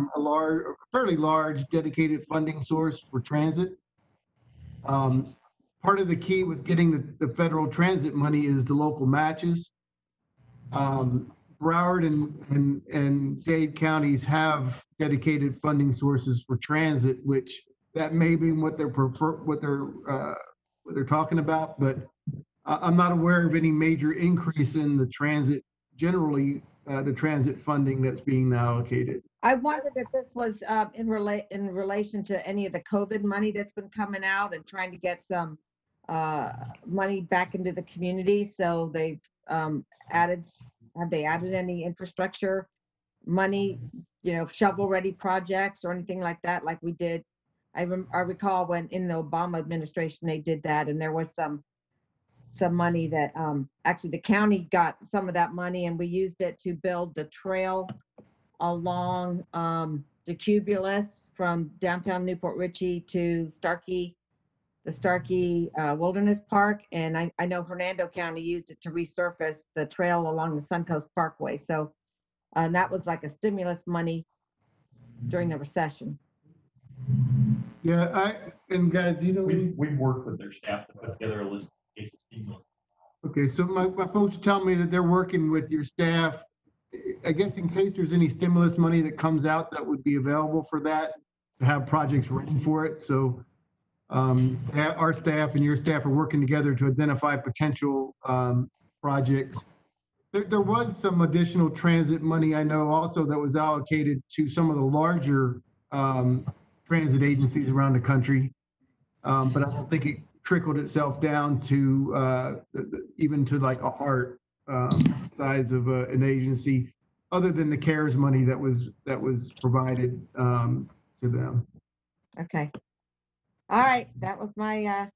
fairly large dedicated funding source for transit. Part of the key with getting the federal transit money is the local matches. Broward and Dade counties have dedicated funding sources for transit, which that may be what they're talking about, but I'm not aware of any major increase in the transit, generally, the transit funding that's being allocated. I wondered if this was in relation to any of the COVID money that's been coming out and trying to get some money back into the community. So they've have they added any infrastructure money, shovel-ready projects or anything like that, like we did? I recall when in the Obama administration they did that, and there was some money that actually the county got some of that money, and we used it to build the trail along the Cubulus from downtown Newport Richey to the Starkey Wilderness Park. And I know Hernando County used it to resurface the trail along the Suncoast Parkway. So and that was like a stimulus money during the recession. Yeah, and guys, we've worked with their staff to put together a list of cases of stimulus. Okay, so my folks are telling me that they're working with your staff. I guess in case there's any stimulus money that comes out that would be available for that, to have projects ready for it. So our staff and your staff are working together to identify potential projects. There was some additional transit money, I know also, that was allocated to some of the larger transit agencies around the country. But I don't think it trickled itself down to even to like a heart size of an agency, other than the CARES money that was provided to them. Okay. All right. That was my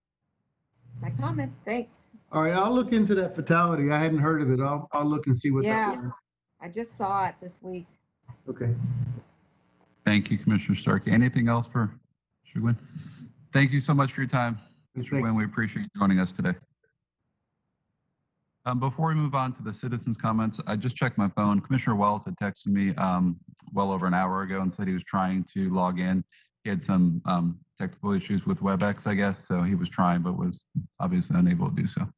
my comments. Thanks. All right, I'll look into that fatality. I hadn't heard of it. I'll look and see what that was. I just saw it this week. Okay. Thank you, Commissioner Starkey. Anything else for Mr. Gwynn? Thank you so much for your time, Mr. Gwynn. We appreciate you joining us today. Before we move on to the citizens' comments, I just checked my phone. Commissioner Wells had texted me well over an hour ago and said he was trying to log in. He had some technical issues with WebEx, I guess, so he was trying but was obviously unable to do so.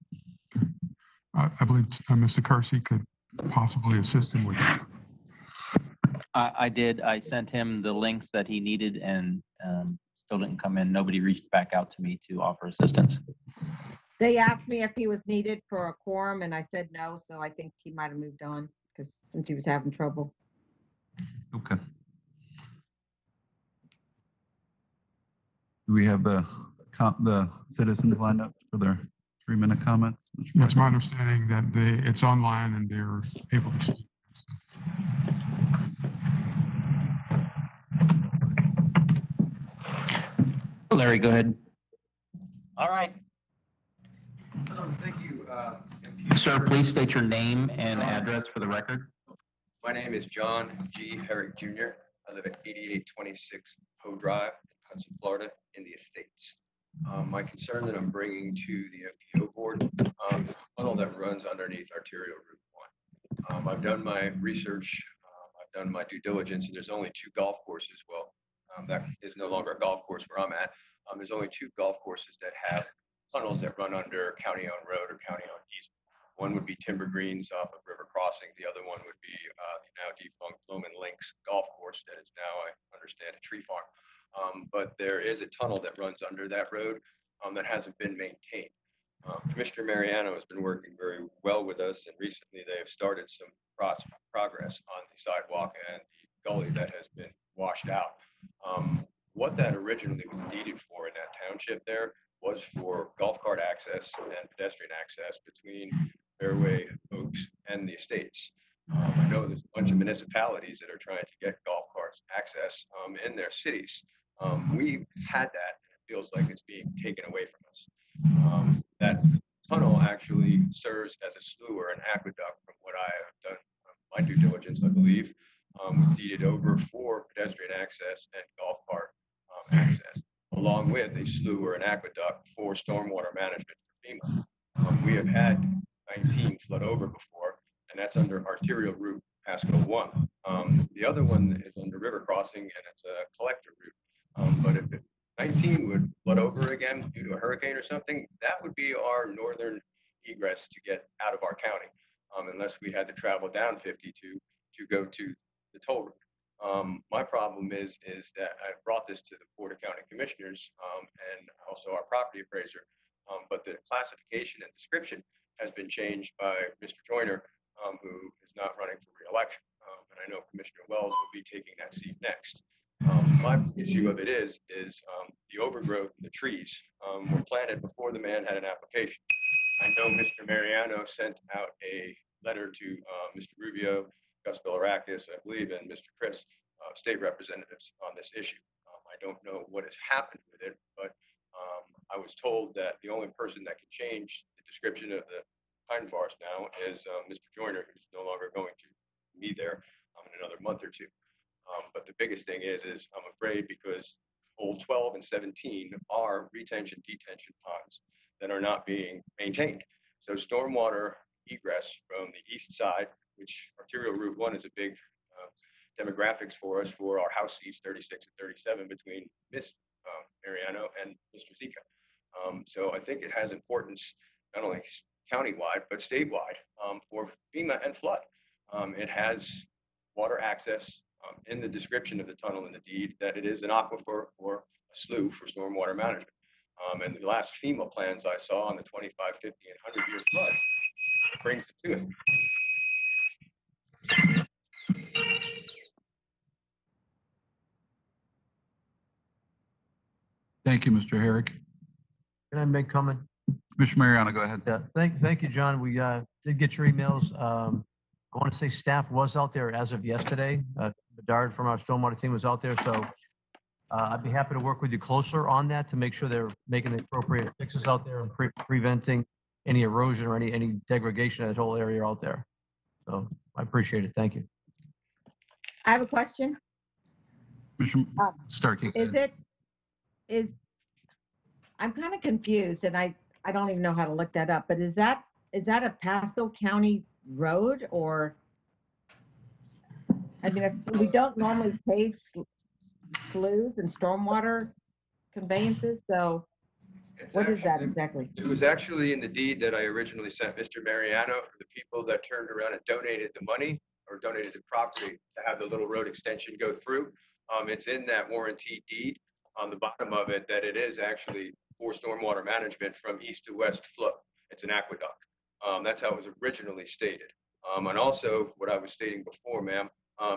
I believe Mr. Kersey could possibly assist him with that. I did. I sent him the links that he needed and still didn't come in. Nobody reached back out to me to offer assistance. They asked me if he was needed for a quorum, and I said no. So I think he might have moved on since he was having trouble. Okay. Do we have the citizens lined up for their 3-minute comments? Yeah, it's my understanding that it's online and they're able to see. Larry, go ahead. All right. Thank you. Sir, please state your name and address for the record. My name is John G. Herrick Jr. I live at 8826 Poe Drive, Hudson, Florida, in the Estates. My concern that I'm bringing to the MPO board is the tunnel that runs underneath arterial Route 1. I've done my research, I've done my due diligence, and there's only 2 golf courses. Well, that is no longer a golf course where I'm at. There's only 2 golf courses that have tunnels that run under county-owned road or county-owned easement. One would be Timber Greens off of River Crossing. The other one would be the now defunct Loman Links Golf Course that is now, I understand, a tree farm. But there is a tunnel that runs under that road that hasn't been maintained. Commissioner Mariano has been working very well with us, and recently they have started some progress on the sidewalk and the gully that has been washed out. What that originally was deeded for in that township there was for golf cart access and pedestrian access between Fairway, Oaks, and the Estates. I know there's a bunch of municipalities that are trying to get golf carts access in their cities. We've had that, and it feels like it's being taken away from us. That tunnel actually serves as a slough or an aqueduct, from what I have done my due diligence, I believe, was deeded over for pedestrian access and golf cart access, along with a slough or an aqueduct for stormwater management for FEMA. We have had 19 flood over before, and that's under arterial route Pasco 1. The other one is under river crossing, and it's a collector route. But if 19 would flood over again due to a hurricane or something, that would be our northern egress to get out of our county, unless we had to travel down 52 to go to the toll route. My problem is that I brought this to the Board of County Commissioners and also our property appraiser, but the classification and description has been changed by Mr. Joyner, who is not running for re-election. And I know Commissioner Wells will be taking that seat next. My issue of it is the overgrowth and the trees were planted before the man had an application. I know Mr. Mariano sent out a letter to Mr. Rubio, Gus Bilirakis, I believe, and Mr. Chris, state representatives on this issue. I don't know what has happened with it, but I was told that the only person that can change the description of the pine forest now is Mr. Joyner, who's no longer going to be there in another month or two. But the biggest thing is I'm afraid because Hole 12 and 17 are retention detention ponds that are not being maintained. So stormwater egress from the east side, which arterial route 1 is a big demographics for us for our house seats 36 and 37 between Miss Mariano and Mr. Zika. So I think it has importance not only countywide but statewide for FEMA and flood. It has water access in the description of the tunnel in the deed that it is an aquifer or a slough for stormwater management. And the last FEMA plans I saw on the 25, 50, and 100-year flood brings it to it. Thank you, Mr. Herrick. Can I make comment? Commissioner Mariano, go ahead. Yeah, thank you, John. We did get your emails. I want to say staff was out there as of yesterday. Bedard from our stormwater team was out there, so I'd be happy to work with you closer on that to make sure they're making the appropriate fixes out there and preventing any erosion or any degradation of that whole area out there. So I appreciate it. Thank you. I have a question. Commissioner Starkey. I'm kind of confused, and I don't even know how to look that up, but is that a Pasco County road, or, I mean, we don't normally pave sloughs and stormwater conveyances, so what is that exactly? It was actually in the deed that I originally sent Mr. Mariano for the people that turned around and donated the money or donated the property to have the little road extension go through. It's in that warranty deed on the bottom of it that it is actually for stormwater management from east to west flow. It's an aqueduct. That's how it was originally stated. And also what I was stating before, ma'am,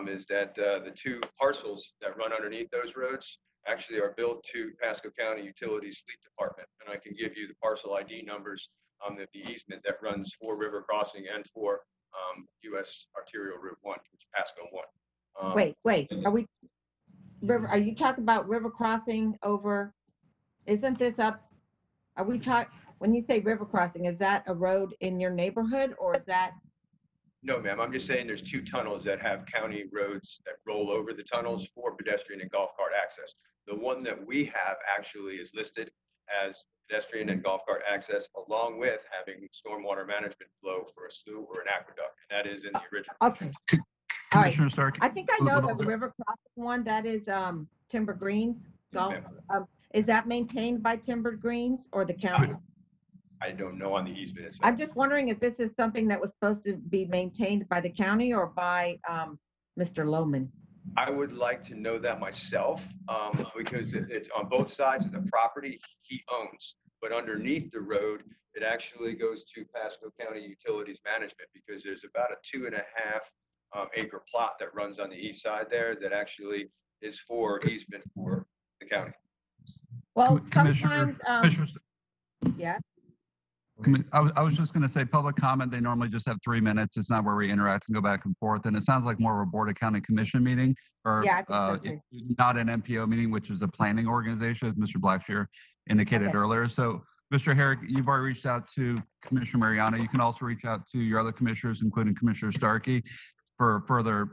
is that the two parcels that run underneath those roads actually are billed to Pasco County Utilities Fleet Department. And I can give you the parcel ID numbers of the easement that runs for River Crossing and for US Arterial Route 1, which is Pasco 1. Wait, are you talking about River Crossing over, isn't this up, when you say River Crossing, is that a road in your neighborhood, or is that? No, ma'am, I'm just saying there's two tunnels that have county roads that roll over the tunnels for pedestrian and golf cart access. The one that we have actually is listed as pedestrian and golf cart access, along with having stormwater management flow for a slough or an aqueduct, and that is in the original. Okay. Commissioner Starkey. I think I know the River Crossing one, that is Timber Greens. Is that maintained by Timber Greens or the county? I don't know on the easement itself. I'm just wondering if this is something that was supposed to be maintained by the county or by Mr. Lohman. I would like to know that myself because it's on both sides of the property he owns, but underneath the road, it actually goes to Pasco County Utilities Management because there's about a 2.5 acre plot that runs on the east side there that actually is for easement for the county. Well, Commissioner, sometimes, yes. I was just going to say public comment. They normally just have 3 minutes. It's not where we interact and go back and forth. And it sounds like more of a Board of County Commission meeting or Yeah, I think so too. not an MPO meeting, which is a planning organization, as Mr. Blackshear indicated earlier. So, Mr. Herrick, you've already reached out to Commissioner Mariano. You can also reach out to your other commissioners, including Commissioner Starkey, for further,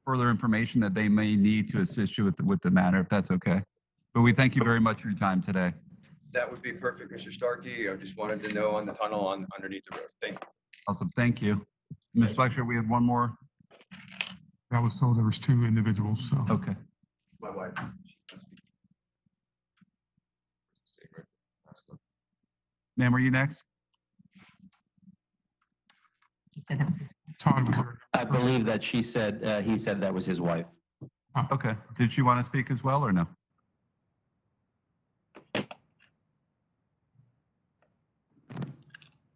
further information that they may need to assist you with the matter, if that's okay. But we thank you very much for your time today. That would be perfect, Mr. Starkey. I just wanted to know on the tunnel underneath the road. Thank you. Awesome. Thank you. Ms. Fletcher, we have one more. I was told there was 2 individuals, so. Okay. My wife. Ma'am, are you next? He said that was his. Todd was there. I believe that he said that was his wife. Okay. Did she want to speak as well or no?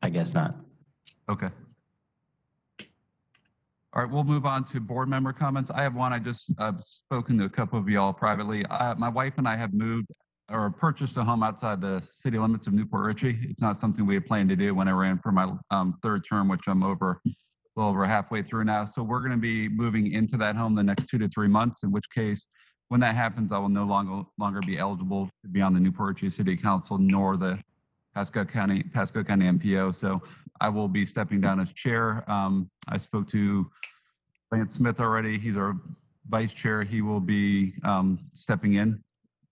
I guess not. Okay. All right, we'll move on to board member comments. I have one. I've spoken to a couple of y'all privately. My wife and I have moved or purchased a home outside the city limits of Newport Richey. It's not something we had planned to do when I ran for my 3rd term, which I'm a little over halfway through now. So we're going to be moving into that home the next 2 to 3 months, in which case, when that happens, I will no longer be eligible to be on the Newport Richey City Council nor the Pasco County MPO. So I will be stepping down as chair. I spoke to Lance Smith already. He's our vice chair. He will be stepping in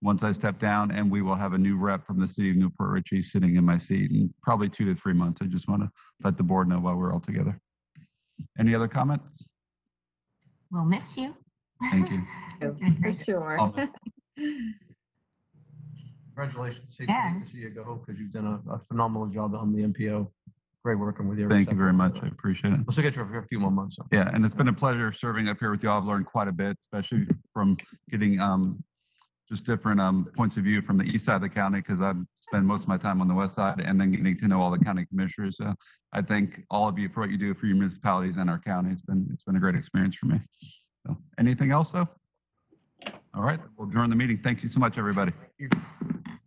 once I step down, and we will have a new rep from the city of Newport Richey sitting in my seat in probably 2 to 3 months. I just want to let the board know while we're all together. Any other comments? We'll miss you. Thank you. For sure. Congratulations. Yeah. To see you go because you've done a phenomenal job on the MPO. Great working with you. Thank you very much. I appreciate it. We'll still get you for a few more months. So. Yeah, and it's been a pleasure serving up here with you all. I've learned quite a bit, especially from getting just different points of view from the east side of the county, because I've spent most of my time on the west side, and then getting to know all the county commissioners. So I thank all of you for what you do for your municipalities and our county. It's been a great experience for me. So anything else though? All right, we'll adjourn the meeting. Thank you so much, everybody. Thank you.